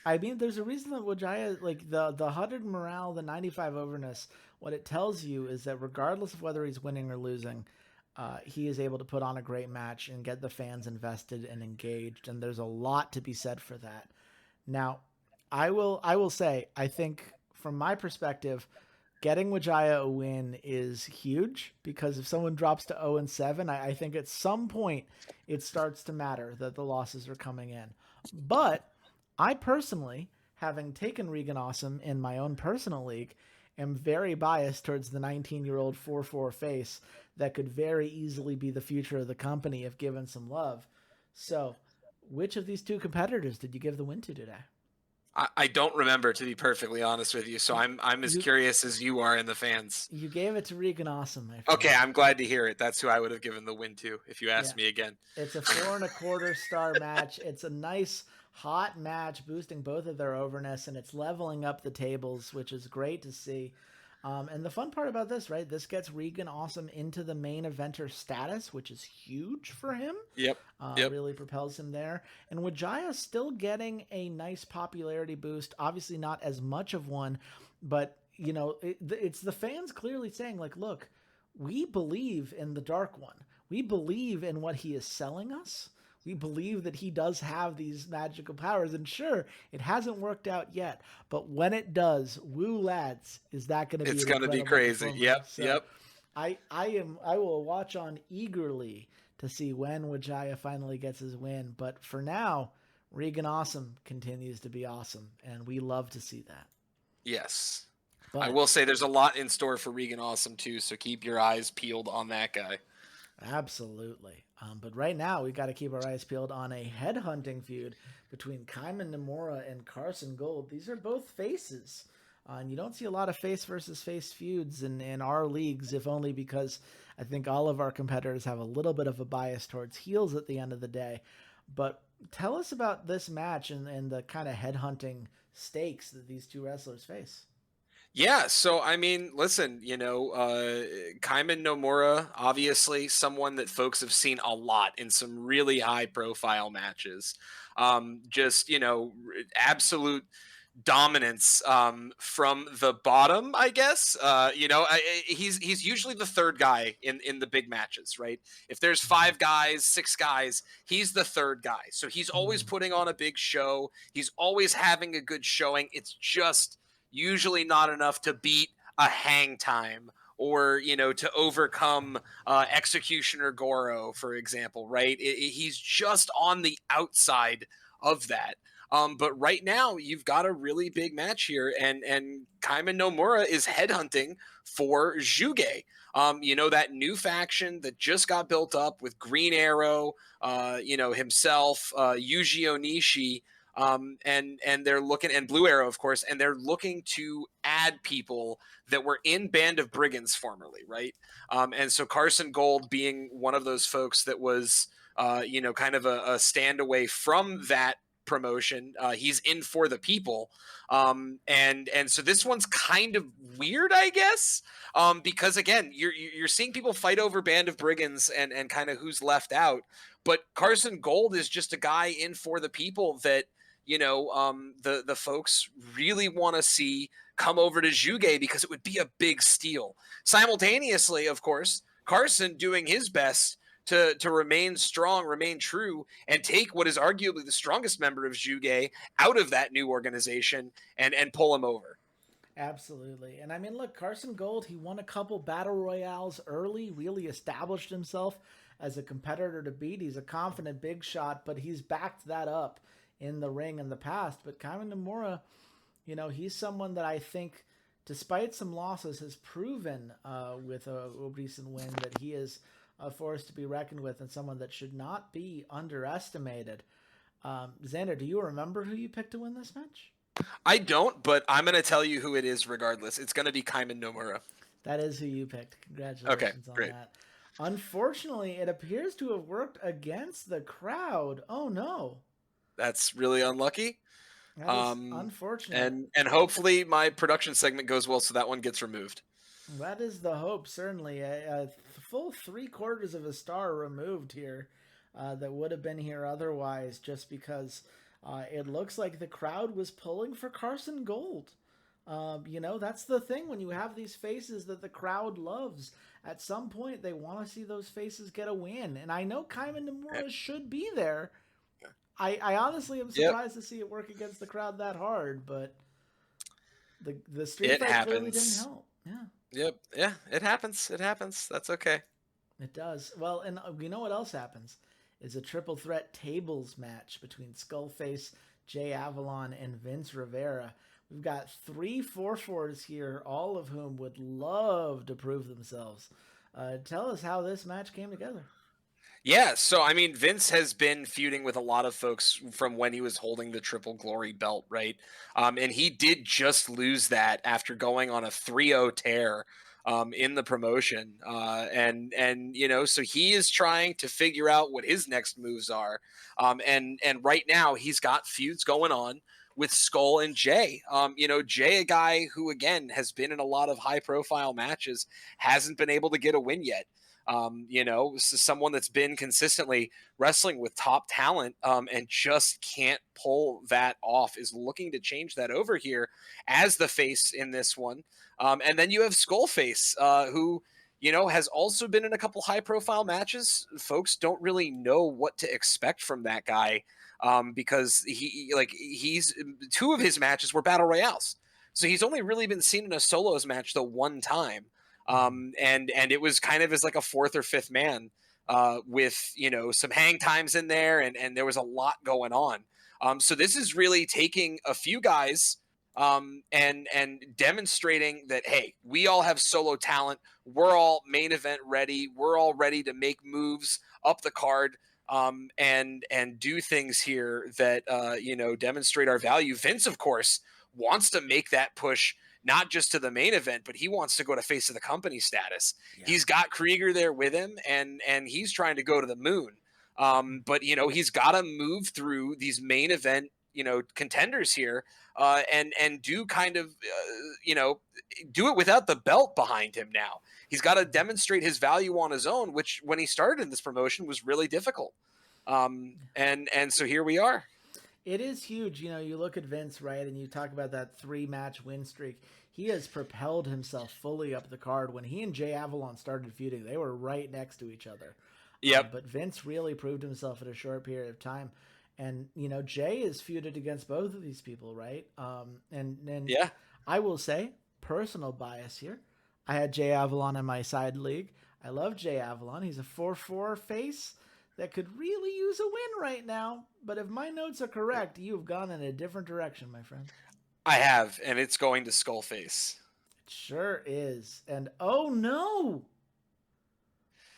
I mean, there's a reason that Wajaya, like the 100 morale, the 95 overness, what it tells you is that regardless of whether he's winning or losing, he is able to put on a great match and get the fans invested and engaged. And there's a lot to be said for that. Now, I will say, I think from my perspective, getting Wijaya a win is huge because if someone drops to 0-7, I think at some point it starts to matter that the losses are coming in. But I personally, having taken Regan Awesome in my own personal league, am very biased towards the 19-year-old 4-4 face that could very easily be the future of the company if given some love. So, which of these two competitors did you give the win to today? I don't remember, to be perfectly honest with you. So I'm as You curious as you are in the fans. you gave it to Regan Awesome, my friend. Okay, I'm glad to hear it. That's who I would have given the win to if you Yeah. asked me again. It's a 4.25 star match. It's a nice hot match, boosting both of their overness, and it's leveling up the tables, which is great to see. And the fun part about this, right? This gets Regan Awesome into the main eventer status, which is huge for him. Yep. Yep. Really propels him there. And Wajaya still getting a nice popularity boost. Obviously, not as much of one, but it's the fans clearly saying, like, look, we believe in the Dark One. We believe in what he is selling us. We believe that he does have these magical powers. And sure, it hasn't worked out yet. But when it does, woo lads, is that going to be It's an going to be incredible crazy. performance? Yep. So Yep. I will watch on eagerly to see when Wijaya finally gets his win. But for now, Regan Awesome continues to be awesome. And we love to see that. Yes. I But will say there's a lot in store for Regan Awesome too, so keep your eyes peeled on that guy. absolutely. But right now, we got to keep our eyes peeled on a headhunting feud between Kaiman Nomura and Carson Gold. These are both faces. And you don't see a lot of face versus face feuds in our leagues, if only because I think all of our competitors have a little bit of a bias towards heels at the end of the day. But tell us about this match and the kind of headhunting stakes that these two wrestlers face. Yeah, so I mean, listen, Kaiman Nomura, obviously someone that folks have seen a lot in some really high profile matches. Just, absolute dominance from the bottom, I guess. He's usually the third guy in the big matches, right? If there's five guys, six guys, he's the third guy. So he's always putting on a big show. He's always having a good showing. It's just usually not enough to beat a hang time or to overcome Executioner Goro, for example, right? He's just on the outside of that. But right now, you've got a really big match here, and Kaiman Nomura is headhunting for Juge. That new faction that just got built up with Green Arrow, himself, Yuji Onishi, and they're looking, and Blue Arrow, of course, and they're looking to add people that were in Band of Brigands formerly, right? And so Carson Gold being one of those folks that was, kind of a stand away from that promotion. He's in for the people. And so this one's kind of weird, I guess, because again, you're seeing people fight over Band of Brigands and kind of who's left out. But Carson Gold is just a guy in for the people that, the folks really want to see come over to Juge because it would be a big steal. Simultaneously, of course, Carson doing his best to remain strong, remain true, and take what is arguably the strongest member of Juge out of that new organization and pull him over. Absolutely. And I mean, look, Carson Gold, he won a couple battle royales early, really established himself as a competitor to beat. He's a confident big shot, but he's backed that up in the ring in the past. But Kaiman Nomura, he's someone that I think, despite some losses, has proven with a recent win that he is a force to be reckoned with and someone that should not be underestimated. Xander, do you remember who you picked to win this match? I don't, but I'm going to tell you who it is regardless. It's going to be Kaiman Nomura. That is who you picked. Congratulations on great. that. Unfortunately, it appears to have worked against the crowd. Oh no. That's really unlucky. That is unfortunate. And hopefully my production segment goes well so that one gets removed. That is the hope, certainly. A full 3/4 of a star removed here that would have been here otherwise, just because It looks like the crowd was pulling for Carson Gold. That's the thing when you have these faces that the crowd loves. At some point, they want to see those faces get a win. And I know Kaiman Nomura should be there. I honestly am Yep, surprised to see it work against the crowd that hard, but the street it fight clearly didn't happens. help. Yeah, Yep, yeah, it happens. It happens. That's okay. it does. Well, and you know what else happens? Is a triple threat tables match between Skullface, Jay Avalon, and Vince Rivera. We've got 3 4-4s here, all of whom would love to prove themselves. Tell us how this match came together. Yeah, so I mean, Vince has been feuding with a lot of folks from when he was holding the Triple Glory belt, right? And he did just lose that after going on a 3-0 tear in the promotion, so he is trying to figure out what his next moves are, and right now he's got feuds going on with Skull and Jay. Jay, a guy who again has been in a lot of high profile matches, hasn't been able to get a win yet. Someone that's been consistently wrestling with top talent and just can't pull that off, is looking to change that over here as the face in this one. And then you have Skullface, who has also been in a couple high profile matches. Folks don't really know what to expect from that guy, because he's two of his matches were battle royales. So he's only really been seen in a solos match the one time. And it was kind of as like a fourth or fifth man, with some hang times in there, and there was a lot going on. So this is really taking a few guys, and demonstrating that, hey, we all have solo talent, we're all main event ready, we're all ready to make moves up the card, and do things here that demonstrate our value. Vince, of course, wants to make that push not just to the main event, but he wants to go to face of the company status. Yeah. He's got Krieger there with him, and he's trying to go to the moon. But he's got to move through these main event contenders here, and do kind of do it without the belt behind him. Now he's got to demonstrate his value on his own, which when he started in this promotion was really difficult. And so here we are. It is huge. You look at Vince, right, and you talk about that 3-match win streak. He has propelled himself fully up the card. When he and Jay Avalon started feuding, they were right next to each other. Yep. But Vince really proved himself in a short period of time. And, Jay is feuded against both of these people, right? And yeah. I will say, personal bias here, I had Jay Avalon in my side league. I love Jay Avalon. He's a 4-4 face that could really use a win right now. But if my notes are correct, you've gone in a different direction, my friend. I have, and it's going to Skullface. It sure is. And oh no!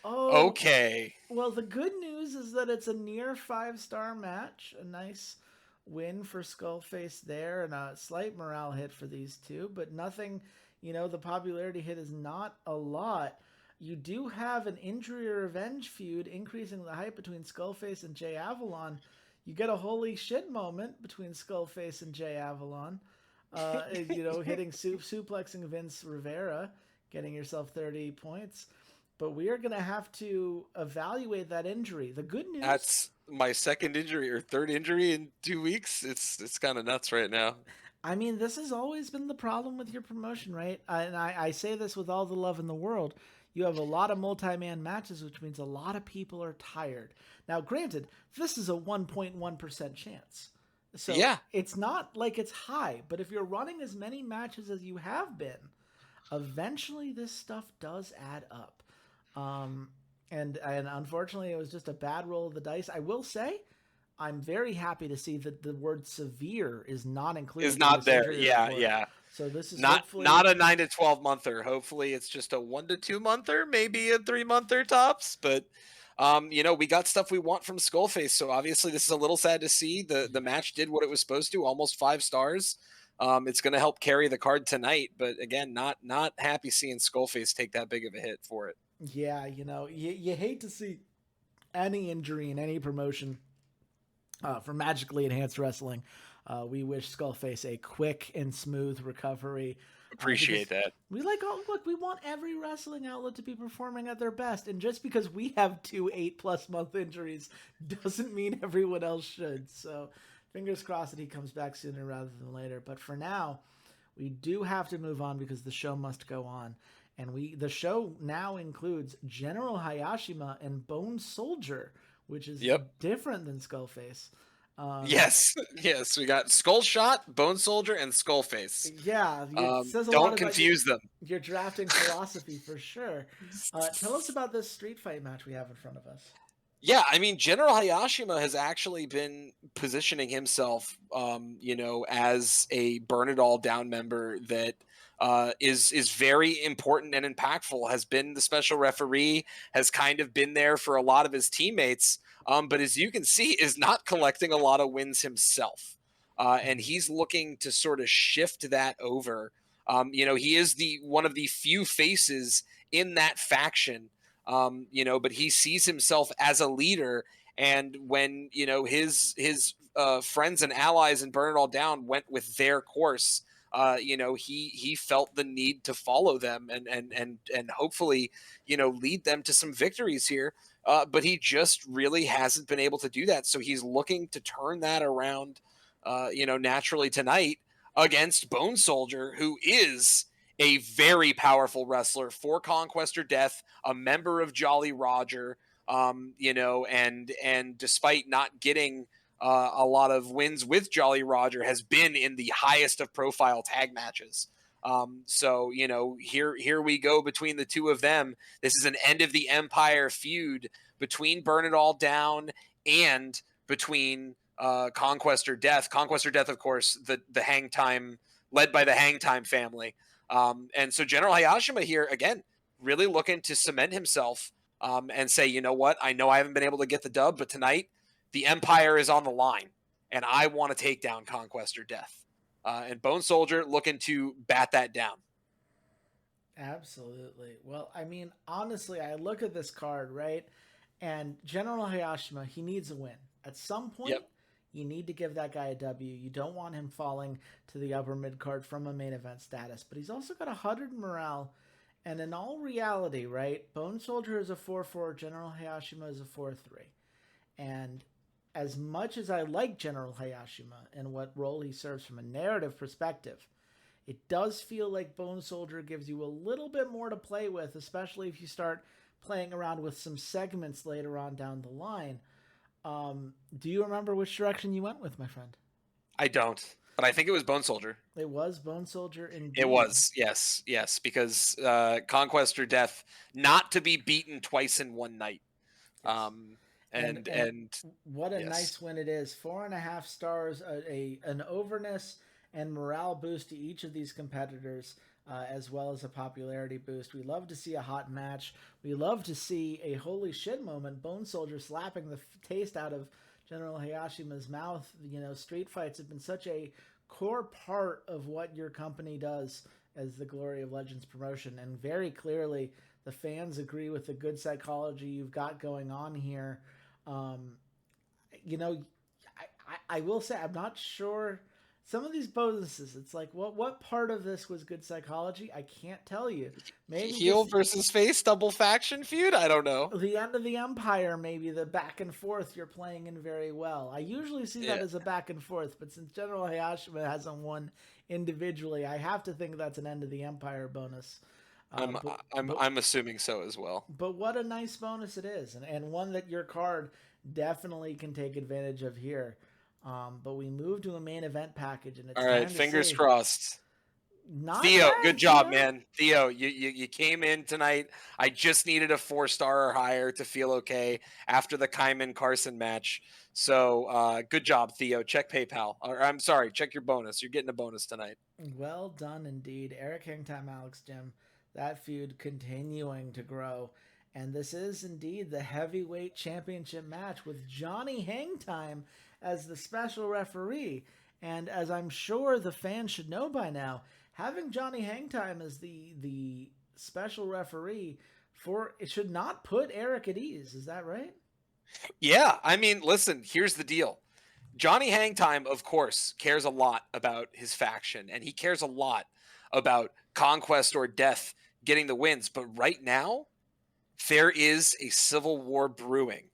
Oh, okay. Well, the good news is that it's a near 5-star match. A nice win for Skullface there, and a slight morale hit for these two, but nothing, the popularity hit is not a lot. You do have an injury or revenge feud, increasing the hype between Skullface and Jay Avalon. You get a holy shit moment between Skullface and Jay Avalon. Hitting suplexing Vince Rivera, getting yourself 30 points. But we are going to have to evaluate that injury. The good news... That's my second injury or third injury in 2 weeks. It's kind of nuts right now. I mean, this has always been the problem with your promotion, right? And I say this with all the love in the world. You have a lot of multi-man matches, which means a lot of people are tired. Now, granted, this is a 1.1% chance. So yeah, it's not like it's high, but if you're running as many matches as you have been, eventually this stuff does add up. And unfortunately, it was just a bad roll of the dice. I will say, I'm very happy to see that the word severe is not included. Is not there. Yeah, yeah. So this is not a 9 to 12 monther. Hopefully, it's just a 1 to 2 monther, maybe a 3 monther tops. But we got stuff we want from Skullface. So obviously, this is a little sad to see. The match did what it was supposed to, almost 5 stars. It's going to help carry the card tonight. But again, not happy seeing Skullface take that big of a hit for it. Yeah, you hate to see any injury in any promotion for magically enhanced wrestling. We wish Skullface a quick and smooth recovery. Appreciate that. We we want every wrestling outlet to be performing at their best. And just because we have 2 8+ month injuries doesn't mean everyone else should. So Fingers crossed that he comes back sooner rather than later. But for now, we do have to move on because the show must go on. And the show now includes General Hayashima and Bone Soldier, which is Yep. different than Skullface. Yes. Yes. We got Skull Shot, Bone Soldier, and Skullface. Yeah, it says a lot Don't about confuse them. your drafting philosophy for sure. Tell us about this street fight match we have in front of us. Yeah, I mean, General Hayashima has actually been positioning himself, as a burn it all down member that is very important and impactful. Has been the special referee, has kind of been there for a lot of his teammates, but as you can see, is not collecting a lot of wins himself, and he's looking to sort of shift that over. He is the one of the few faces in that faction, but he sees himself as a leader. And when his friends and allies in Burn It All Down went with their course, he felt the need to follow them and hopefully lead them to some victories here. But he just really hasn't been able to do that. So he's looking to turn that around, naturally tonight against Bone Soldier, who is a very powerful wrestler for Conquest or Death, a member of Jolly Roger, and despite not getting a lot of wins with Jolly Roger, has been in the highest of profile tag matches. So here we go between the two of them. This is an end of the Empire feud between Burn It All Down and between Conquest or Death. Conquest or Death, of course, the Hang Time, led by the Hang Time family. And so General Hayashima here, again, really looking to cement himself and say, you know what? I know I haven't been able to get the dub, but tonight the Empire is on the line, and I want to take down Conquest or Death. And Bone Soldier looking to bat that down. Absolutely. Well, I mean, honestly, I look at this card, right? And General Hayashima, he needs a win. At some point, Yep. you need to give that guy a W. You don't want him falling to the upper mid card from a main event status. But he's also got 100 morale. And in all reality, right, Bone Soldier is a 4-4, General Hayashima is a 4-3. And as much as I like General Hayashima and what role he serves from a narrative perspective, it does feel like Bone Soldier gives you a little bit more to play with, especially if you start playing around with some segments later on down the line. Do you remember which direction you went with, my friend? I don't, but I think it was Bone Soldier. It was Bone Soldier indeed. It was, yes, because Conquest or Death, not to be beaten twice in one night. Yes. And what a yes. nice win it is. 4.5 stars, an overness and morale boost to each of these competitors, as well as a popularity boost. We love to see a hot match. We love to see a holy shit moment. Bone Soldier slapping the taste out of General Hayashima's mouth. Street fights have been such a core part of what your company does as the Glory of Legends promotion, and very clearly the fans agree with the good psychology you've got going on here. I will say I'm not sure. Some of these bonuses, it's like, what part of this was good psychology? I can't tell you. Maybe heel versus face double faction feud? I don't know. The end of the Empire, maybe the back and forth you're playing in very well. I usually see that as a back and forth, but since General Hayashima hasn't won individually, I have to think that's an end of the Empire bonus. I'm assuming so as well. But what a nice bonus it is, and one that your card definitely can take advantage of here. But we move to a main event package, and it's all right. time Fingers to say, crossed. Not Theo, bad, good job, Theo. man. Theo, you came in tonight. I just needed a 4-star or higher to feel okay after the Kyman Carson match. So good job, Theo. Check PayPal. Or I'm sorry, check your bonus. You're getting a bonus tonight. Well done indeed. Eric Hangtime, Alex Jim. That feud continuing to grow. And this is indeed the heavyweight championship match with Johnny Hangtime as the special referee. And as I'm sure the fans should know by now, having Johnny Hangtime as the special referee it should not put Eric at ease. Is that right? Yeah, I mean, listen, here's the deal. Johnny Hangtime, of course, cares a lot about his faction, and he cares a lot about Conquest or Death getting the wins. But right now, there is a civil war brewing,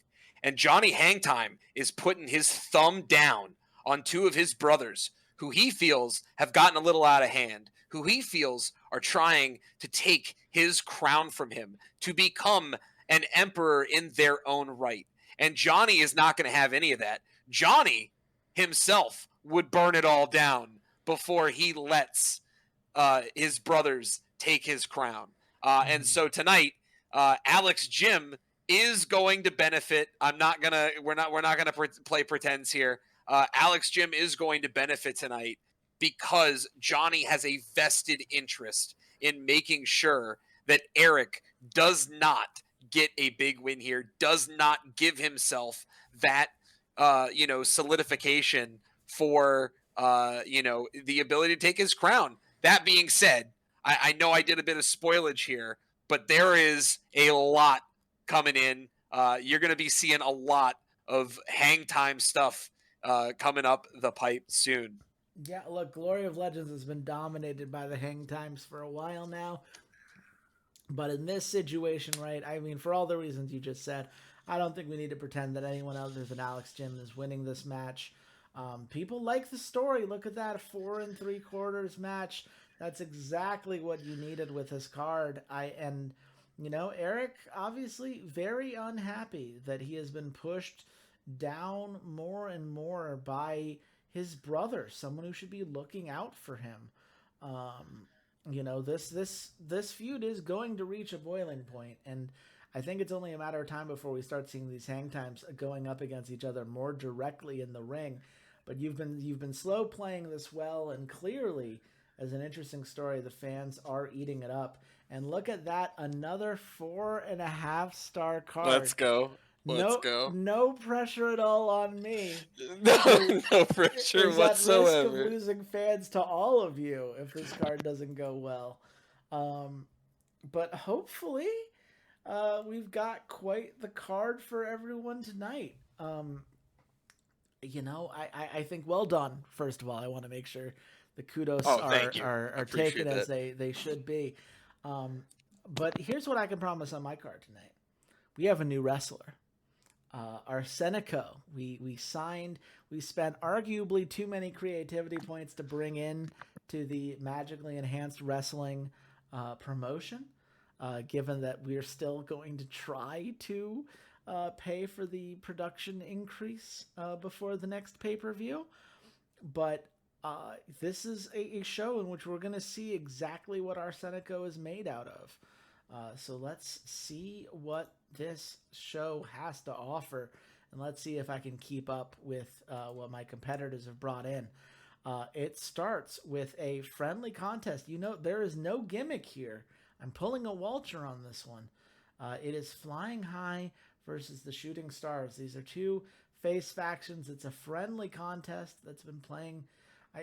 and Johnny Hangtime is putting his thumb down on two of his brothers who he feels have gotten a little out of hand, who he feels are trying to take his crown from him to become an emperor in their own right. And Johnny is not going to have any of that. Johnny himself would burn it all down before he lets his brothers take his crown. And so tonight, Alex Jim is going to benefit. We're not gonna play pretends here. Alex Jim is going to benefit tonight because Johnny has a vested interest in making sure that Eric does not get a big win here, does not give himself that solidification for the ability to take his crown. That being said, I know I did a bit of spoilage here, but there is a lot coming in. You're going to be seeing a lot of hang time stuff coming up the pipe soon. Yeah, look, Glory of Legends has been dominated by the hang times for a while now. But in this situation, right, I mean, for all the reasons you just said, I don't think we need to pretend that anyone other than Alex Jim is winning this match. People like the story. Look at that 4 3/4 match. That's exactly what you needed with this card. Eric obviously very unhappy that he has been pushed down more and more by his brother, someone who should be looking out for him. This feud is going to reach a boiling point, and I think it's only a matter of time before we start seeing these hang times going up against each other more directly in the ring. But you've been slow playing this well, and clearly, as an interesting story, the fans are eating it up. And look at that, another 4.5-star card. Let's go. No pressure at all on me. No pressure There's whatsoever. At risk of losing fans to all of you if this card doesn't go well. But hopefully, we've got quite the card for everyone tonight. I think well done. First of all, I want to make sure the kudos are taken as they should be. But here's what I can promise on my card tonight. We have a new wrestler. Arsenico. We signed. We spent arguably too many creativity points to bring in to the Magically Enhanced Wrestling promotion, given that we're still going to try to pay for the production increase before the next pay-per-view. But this is a show in which we're going to see exactly what Arsenico is made out of. So let's see what this show has to offer, and let's see if I can keep up with what my competitors have brought in. It starts with a friendly contest. There is no gimmick here. I'm pulling a Walter on this one. It is Flying High versus the Shooting Stars. These are two face factions. It's a friendly contest that's been playing.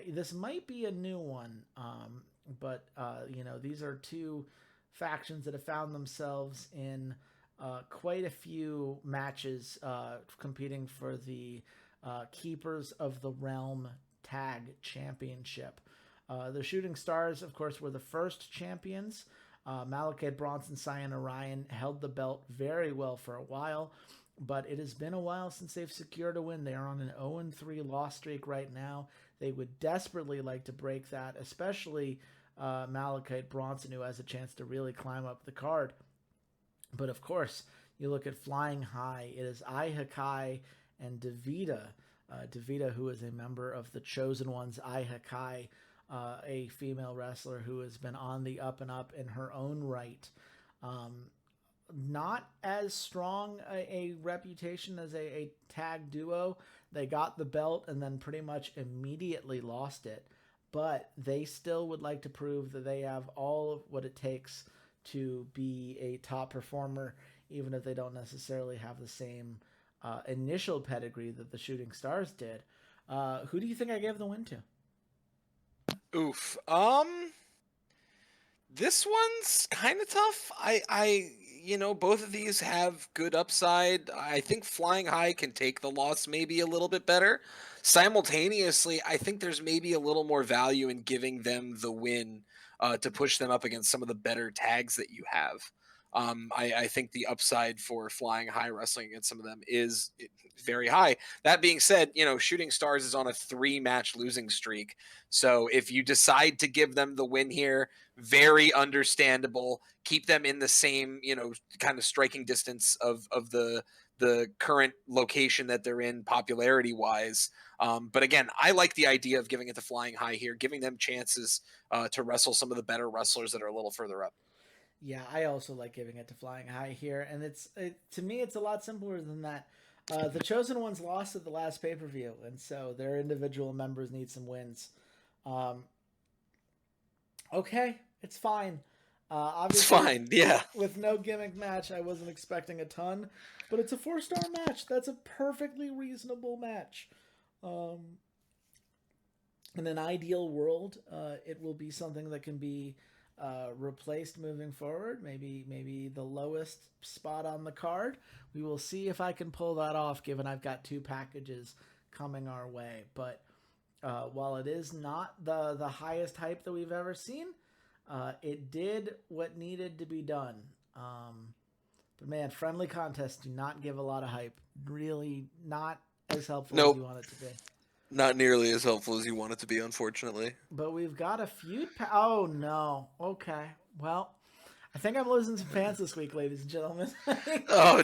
This might be a new one, but these are two factions that have found themselves in quite a few matches competing for the Keepers of the Realm Tag Championship. The Shooting Stars, of course, were the first champions. Malachite Bronson, Cyan Orion held the belt very well for a while, but it has been a while since they've secured a win. They are on an 0-3 loss streak right now. They would desperately like to break that, especially Malachite Bronson, who has a chance to really climb up the card. But of course, you look at Flying High, it is Ai Hakai and Davida. Davida, who is a member of the Chosen Ones, Ai Hakai, a female wrestler who has been on the up and up in her own right. Not as strong a reputation as a tag duo. They got the belt and then pretty much immediately lost it. But they still would like to prove that they have all of what it takes to be a top performer, even if they don't necessarily have the same initial pedigree that the Shooting Stars did. Who do you think I gave the win to? Oof. This one's kind of tough. Both of these have good upside. I think Flying High can take the loss maybe a little bit better. Simultaneously, I think there's maybe a little more value in giving them the win to push them up against some of the better tags that you have. I think the upside for flying high wrestling against some of them is very high. That being said, Shooting Stars is on a 3-match losing streak. So if you decide to give them the win here, very understandable. Keep them in the same, kind of striking distance of the current location that they're in popularity wise. But again, I like the idea of giving it to Flying High here, giving them chances to wrestle some of the better wrestlers that are a little further up. Yeah, I also like giving it to Flying High here, and to me, it's a lot simpler than that. The Chosen Ones lost at the last pay per view, and so their individual members need some wins. Um, okay, it's fine. It's Obviously, fine, yeah. with no gimmick match, I wasn't expecting a ton, but it's a 4-star match. That's a perfectly reasonable match. Um, in an ideal world, it will be something that can be replaced moving forward. Maybe the lowest spot on the card. We will see if I can pull that off, given I've got 2 packages coming our way. But while it is not the highest hype that we've ever seen, it did what needed to be done. But man, friendly contests do not give a lot of hype. Really not as helpful as you want it to be. Not nearly as helpful as you want it to be, unfortunately. But we've got a feud. Oh no. Okay. Well, I think I'm losing some fans this week, ladies and gentlemen. Oh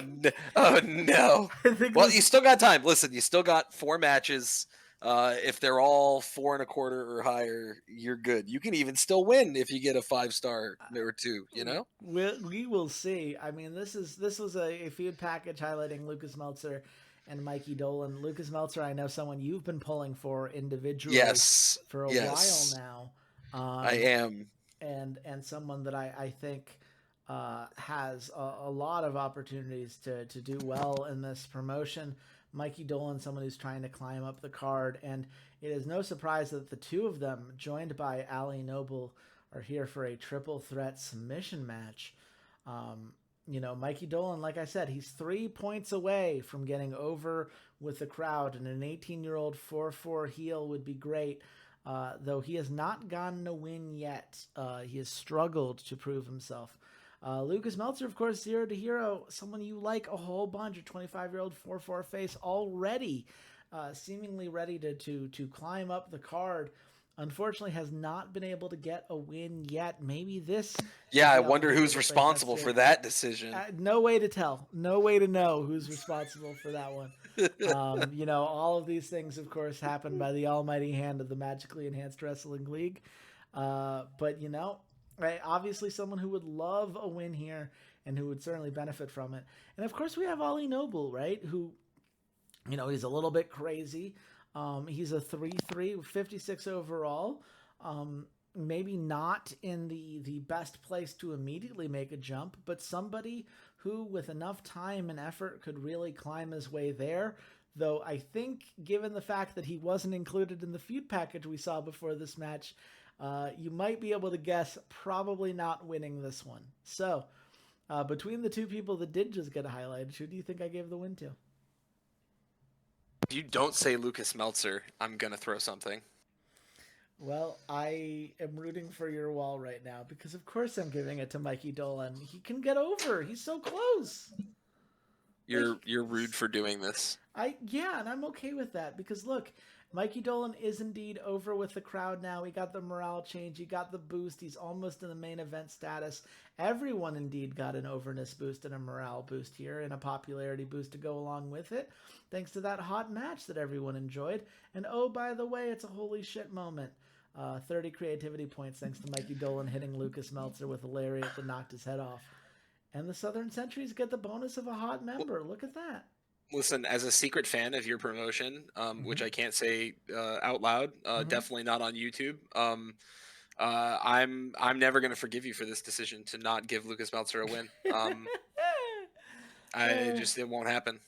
no. Well, you still got time. Listen, you still got 4 matches. If they're all 4.25 or higher, you're good. You can even still win if you get a 5-star or 2. We will see. I mean, this was a feud package highlighting Lucas Meltzer and Mikey Dolan. Lucas Meltzer, I know someone you've been pulling for individually for a while now. I am. And someone that I think has a lot of opportunities to do well in this promotion. Mikey Dolan, someone who's trying to climb up the card, and it is no surprise that the 2 of them, joined by Ali Noble, are here for a triple threat submission match. Mikey Dolan, like I said, he's 3 points away from getting over with the crowd, and an 18-year-old 4-4 heel would be great. Though he has not gotten a win yet. He has struggled to prove himself. Lucas Meltzer, of course, 0 to hero, someone you like a whole bunch, a 25-year-old 4-4 face already, seemingly ready to climb up the card. Unfortunately, has not been able to get a win yet. Maybe this. Yeah, I wonder who's responsible for that decision. No way to tell. No way to know who's responsible for that one. All of these things, of course, happen by the almighty hand of the Magically Enhanced Wrestling League. But right, obviously someone who would love a win here and who would certainly benefit from it. And of course, we have Ali Noble, right? Who, he's a little bit crazy. He's a 3-3, 56 overall. Maybe not in the best place to immediately make a jump, but somebody who, with enough time and effort, could really climb his way there. Though I think, given the fact that he wasn't included in the feud package we saw before this match, you might be able to guess probably not winning this one. So, between the 2 people that did just get highlighted, who do you think I gave the win to? If you don't say Lucas Meltzer, I'm going to throw something. Well, I am rooting for your wall right now because, of course, I'm giving it to Mikey Dolan. He can get over. He's so close. You're rude for doing this. And I'm okay with that because, look, Mikey Dolan is indeed over with the crowd now. He got the morale change. He got the boost. He's almost in the main event status. Everyone indeed got an overness boost and a morale boost here and a popularity boost to go along with it, thanks to that hot match that everyone enjoyed. And oh, by the way, it's a holy shit moment. 30 creativity points thanks to Mikey Dolan hitting Lucas Meltzer with a lariat that knocked his head off. And the Southern Sentries get the bonus of a hot member. Look at that. Listen, as a secret fan of your promotion, which I can't say out loud, definitely not on YouTube, I'm never going to forgive you for this decision to not give Lucas Meltzer a win. It won't happen.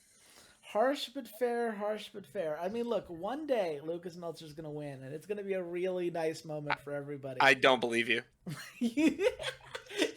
Harsh but fair, harsh but fair. I mean, look, one day Lucas Meltzer's going to win, and it's going to be a really nice moment for everybody. I don't believe you.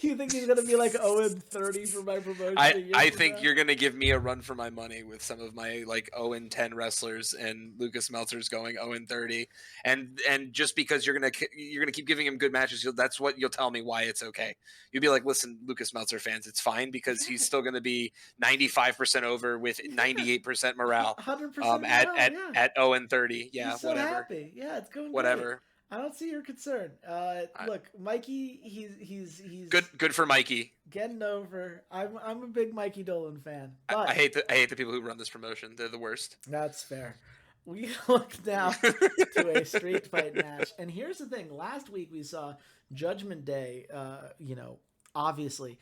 You think he's gonna be like 0-30 for my promotion a year I from think now? you're gonna give me a run for my money with some of my like 0-10 wrestlers, and Lucas Meltzer's going 0-30, and just because you're gonna keep giving him good matches, that's what you'll tell me why it's okay. You'll be like, listen, Lucas Meltzer fans, it's fine because he's still gonna be 95% over with 98% morale. 100% At morale, at yeah. at 0-30, yeah, He's so whatever, happy. Yeah, it's going great. whatever. I don't see your concern. I, Look, Mikey, he's good for Mikey. getting over. I'm a big Mikey Dolan fan, I but hate the people who run this promotion. They're the worst. that's fair. We look now to a street fight match, and here's the thing: last week we saw Judgment Day. Obviously,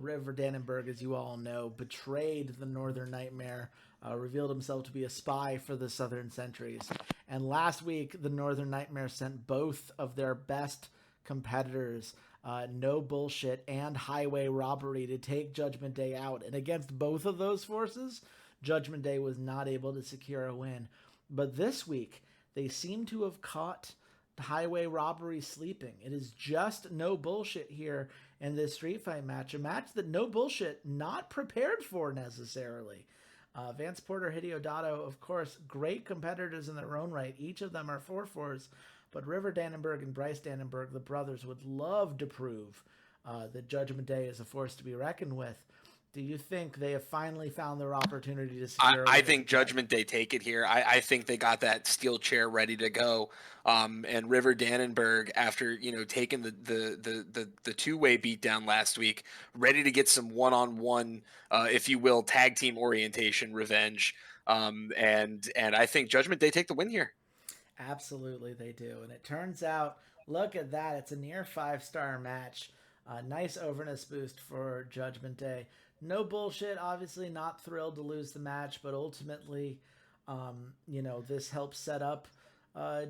River Dannenberg, as you all know, betrayed the Northern Nightmare. Revealed himself to be a spy for the Southern Sentries. And last week, the Northern Nightmare sent both of their best competitors, No Bullshit and Highway Robbery, to take Judgment Day out. And against both of those forces, Judgment Day was not able to secure a win. But this week, they seem to have caught Highway Robbery sleeping. It is just No Bullshit here in this street fight match, a match that No Bullshit not prepared for necessarily. Vance Porter, Hideo, of course, great competitors in their own right. Each of them are 4-4s, but River Dannenberg and Bryce Dannenberg, the brothers, would love to prove that Judgment Day is a force to be reckoned with. Do you think they have finally found their opportunity to secure? I think Judgment Day take it here. I think they got that steel chair ready to go. And River Dannenberg, after taking the two-way beatdown last week, ready to get some one-on-one, if you will, tag team orientation revenge. And I think Judgment Day take the win here. Absolutely, they do. And it turns out, look at that, it's a near 5-star match. Nice overness boost for Judgment Day. No Bullshit, obviously not thrilled to lose the match, but ultimately, this helps set up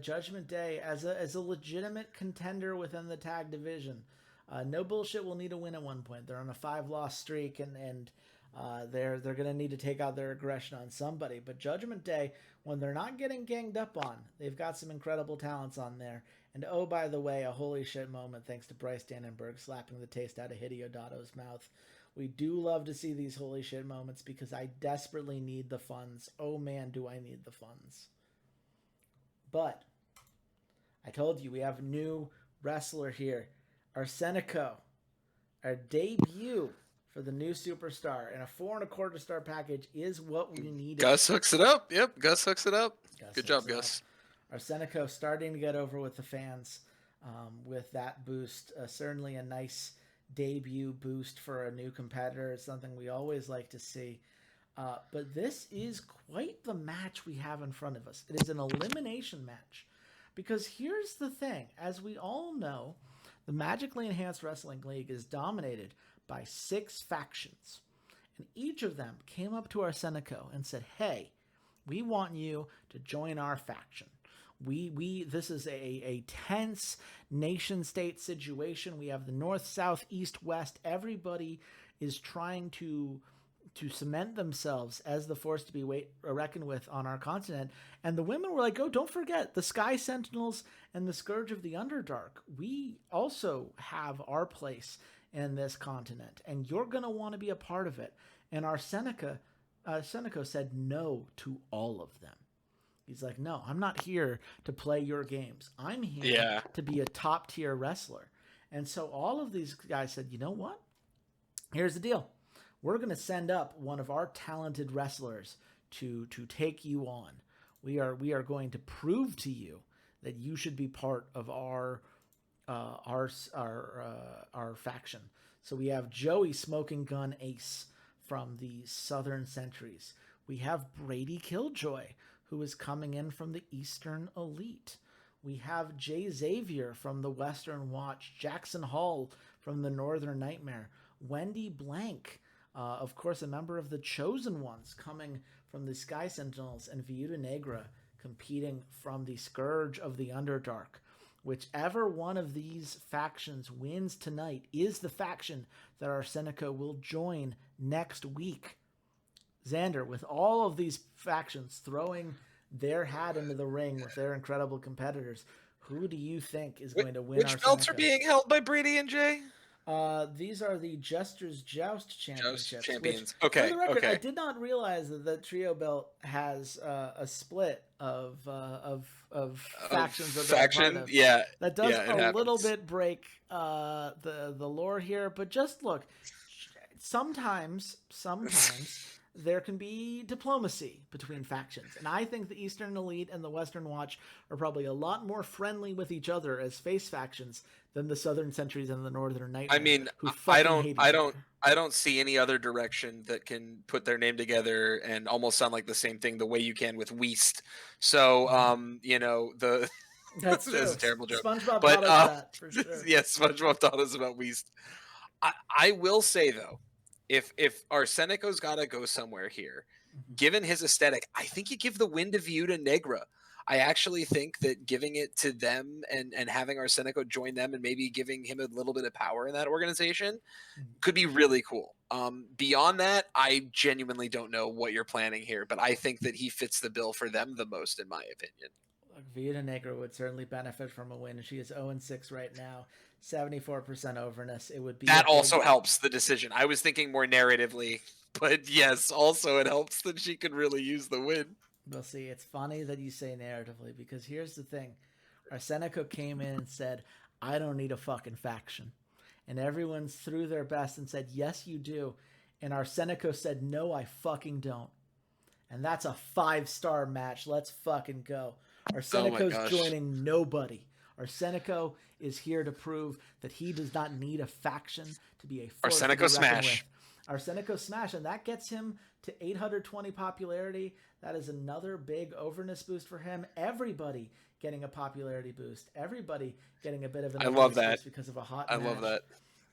Judgment Day as a legitimate contender within the tag division. No Bullshit will need a win at one point. They're on a 5-loss streak, and they're going to need to take out their aggression on somebody. But Judgment Day, when they're not getting ganged up on, they've got some incredible talents on there. And oh, by the way, a holy shit moment thanks to Bryce Dannenberg slapping the taste out of Hideo Dato's mouth. We do love to see these holy shit moments because I desperately need the funds. Oh man, do I need the funds. But I told you we have a new wrestler here. Arsenico. Our debut for the new superstar. And a 4.25 star package is what we needed. Gus hooks it up. Yep, Gus hooks it up. Good job, Gus. Arsenico starting to get over with the fans with that boost. Certainly a nice debut boost for a new competitor. It's something we always like to see. But this is quite the match we have in front of us. It is an elimination match. Because here's the thing. As we all know, the Magically Enhanced Wrestling League is dominated by 6 factions. And each of them came up to Arsenico and said, hey, we want you to join our faction. This is a tense nation state situation. We have the north, south, east, west. Everybody is trying to cement themselves as the force to be reckoned with on our continent. And the women were like, oh, don't forget the Sky Sentinels and the Scourge of the Underdark. We also have our place in this continent, and you're going to want to be a part of it. And Arsenico said no to all of them. He's like, no, I'm not here to play your games. I'm here to be a top tier wrestler. And so all of these guys said, you know what? Here's the deal. We're going to send up one of our talented wrestlers to take you on. We are going to prove to you that you should be part of our faction. So we have Joey Smoking Gun Ace from the Southern Sentries. We have Brady Killjoy, who is coming in from the Eastern Elite. We have Jay Xavier from the Western Watch, Jackson Hall from the Northern Nightmare, Wendy Blank, of course, a member of the Chosen Ones, coming from the Sky Sentinels, and Viuda Negra competing from the Scourge of the Underdark. Whichever one of these factions wins tonight is the faction that Arsenico will join next week. Xander, with all of these factions throwing their hat into the ring with their incredible competitors, who do you think is going to win? Which belts are being held by Brady and Jay? These are the Jester's Joust Joust Championships, which, champions. for Okay. the record, I Okay. did not realize that the trio belt has a split of factions that they're a part Faction. of. Yeah. That does Yeah. It a little happens. bit break the lore here, but just look, sometimes there can be diplomacy between factions, and I think the Eastern Elite and the Western Watch are probably a lot more friendly with each other as face factions than the Southern Sentries and the Northern I Nightmare, mean, who I fucking don't, hate I each don't, other. I don't see any other direction that can put their name together and almost sound like the same thing the way you can with Weast. So, the That's that's true. a terrible joke, SpongeBob but taught us that for sure. yes, SpongeBob taught us about Weast. I will say though, if Arsenico's got to go somewhere here, Mhm. given his aesthetic, I think you give the win to View to Negra. I actually think that giving it to them and having Arsenico join them and maybe giving him a little bit of power in that organization could be really cool. Beyond that, I genuinely don't know what you're planning here, but I think that he fits the bill for them the most, in my opinion. Look, Vita Negra would certainly benefit from a win. She is 0-6 right now, 74% overness. It would be a That big. also helps the decision. I was thinking more narratively, but yes, also it helps that she could really use the win. We'll see. It's funny that you say narratively because here's the thing. Arsenico came in and said, I don't need a fucking faction. And everyone threw their best and said, yes, you do. And Arsenico said, no, I fucking don't. And that's a 5-star match. Let's fucking go. Oh my Arsenico's gosh. joining nobody. Arsenico is here to prove that he does not need a faction to be a force to be Arsenico reckoned smash. with. Arsenico smash, and that gets him to 820 popularity. That is another big overness boost for him. Everybody getting a popularity boost. Everybody getting a bit of an I love overness that. boost because of a hot I match. love that.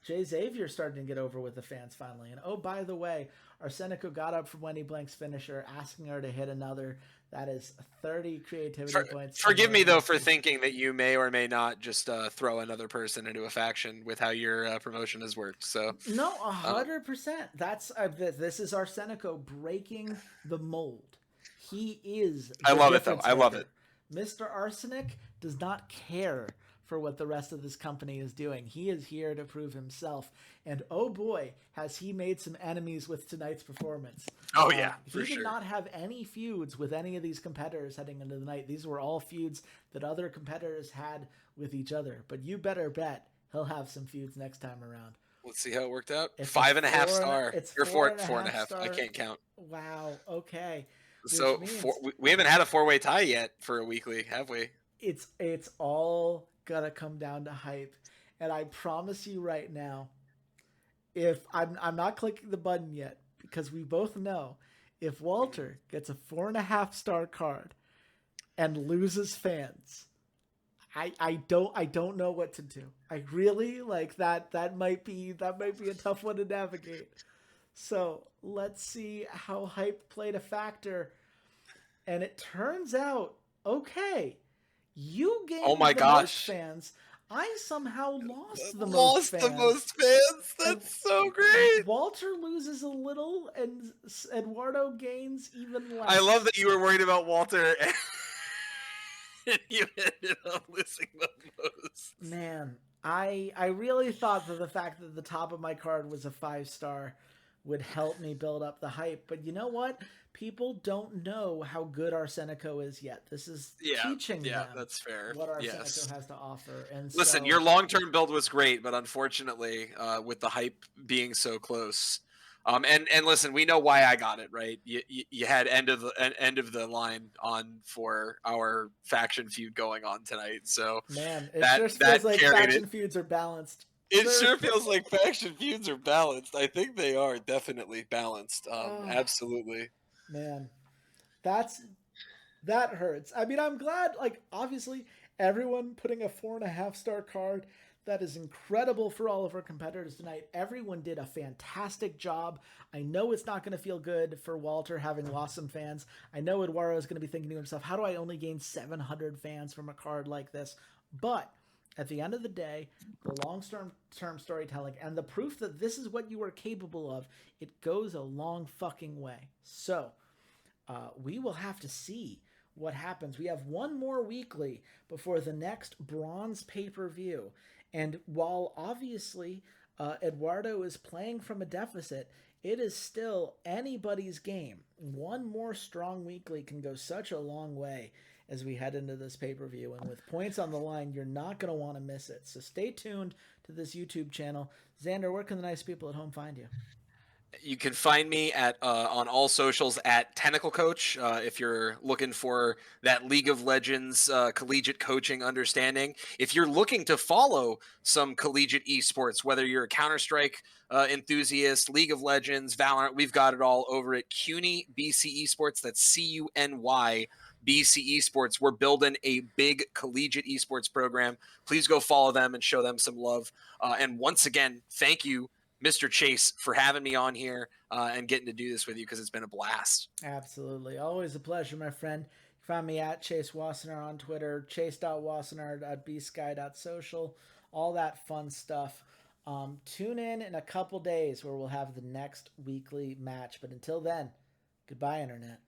Jay Xavier's starting to get over with the fans finally. And oh, by the way, Arsenico got up from Wendy Blank's finisher, asking her to hit another. That is 30 creativity points. Forgive me though for thinking that you may or may not just throw another person into a faction with how your promotion has worked. So no, 100%. That's this is Arsenico breaking the mold. He is. The I love it though. I love it. Mr. Arsenic does not care for what the rest of this company is doing. He is here to prove himself. And oh boy, has he made some enemies with tonight's performance. Oh yeah, he did not have any feuds with any of these competitors heading into the night. These were all feuds that other competitors had with each other. But you better bet he'll have some feuds next time around. Let's see how it worked out. It's 5.5 star. It's Or 4.5 4.5. star. I can't count. Wow. Okay. So means we haven't had a 4-way tie yet for a weekly, have we? It's all gonna come down to hype, and I promise you right now, if I'm not clicking the button yet because we both know if Walter gets a 4.5 star card and loses fans, I don't know what to do. I really like that. That might be a tough one to navigate. So let's see how hype played a factor. And it turns out, okay, you gained most fans. I somehow lost the most fans. That's so great. Walter loses a little, and Eduardo gains even less. I love that you were worried about Walter, and you ended up losing the most. Man, I really thought that the fact that the top of my card was a 5-star would help me build up the hype. But you know what? People don't know how good Arsenico is yet. This is teaching them that's fair. what Arsenico has to offer. And listen, your long-term build was great, but unfortunately, with the hype being so close, and listen, we know why I got it right. You had end of the line on for our faction feud going on tonight. So man, it just feels like faction feuds are balanced. It sure feels like faction feuds are balanced. I think they are definitely balanced. Absolutely. Man, that hurts. I mean, I'm glad, like, obviously, everyone putting a 4.5 star card, that is incredible for all of our competitors tonight. Everyone did a fantastic job. I know it's not going to feel good for Walter having lost some fans. I know Eduardo is going to be thinking to himself, how do I only gain 700 fans from a card like this? But at the end of the day, the long-term storytelling and the proof that this is what you are capable of, it goes a long fucking way. So we will have to see what happens. We have one more weekly before the next bronze pay-per-view. And while obviously Eduardo is playing from a deficit. It is still anybody's game. One more strong weekly can go such a long way as we head into this pay-per-view. And with points on the line, you're not going to want to miss it. So stay tuned to this YouTube channel. Xander, where can the nice people at home find you? You can find me at on all socials at Tentacle Coach. If you're looking for that League of Legends collegiate coaching understanding, if you're looking to follow some collegiate esports, whether you're a Counter Strike enthusiast, League of Legends, Valorant, we've got it all over at CUNY BC Esports. That's CUNY BC Esports. We're building a big collegiate esports program. Please go follow them and show them some love. And once again, thank you, Mr. Chase, for having me on here and getting to do this with you, because it's been a blast. Absolutely. Always a pleasure, my friend. You can find me at Chase Wassenaar on Twitter, chase.wassenaar.bsky.social, all that fun stuff. Tune in a couple days where we'll have the next weekly match. But until then, goodbye, Internet.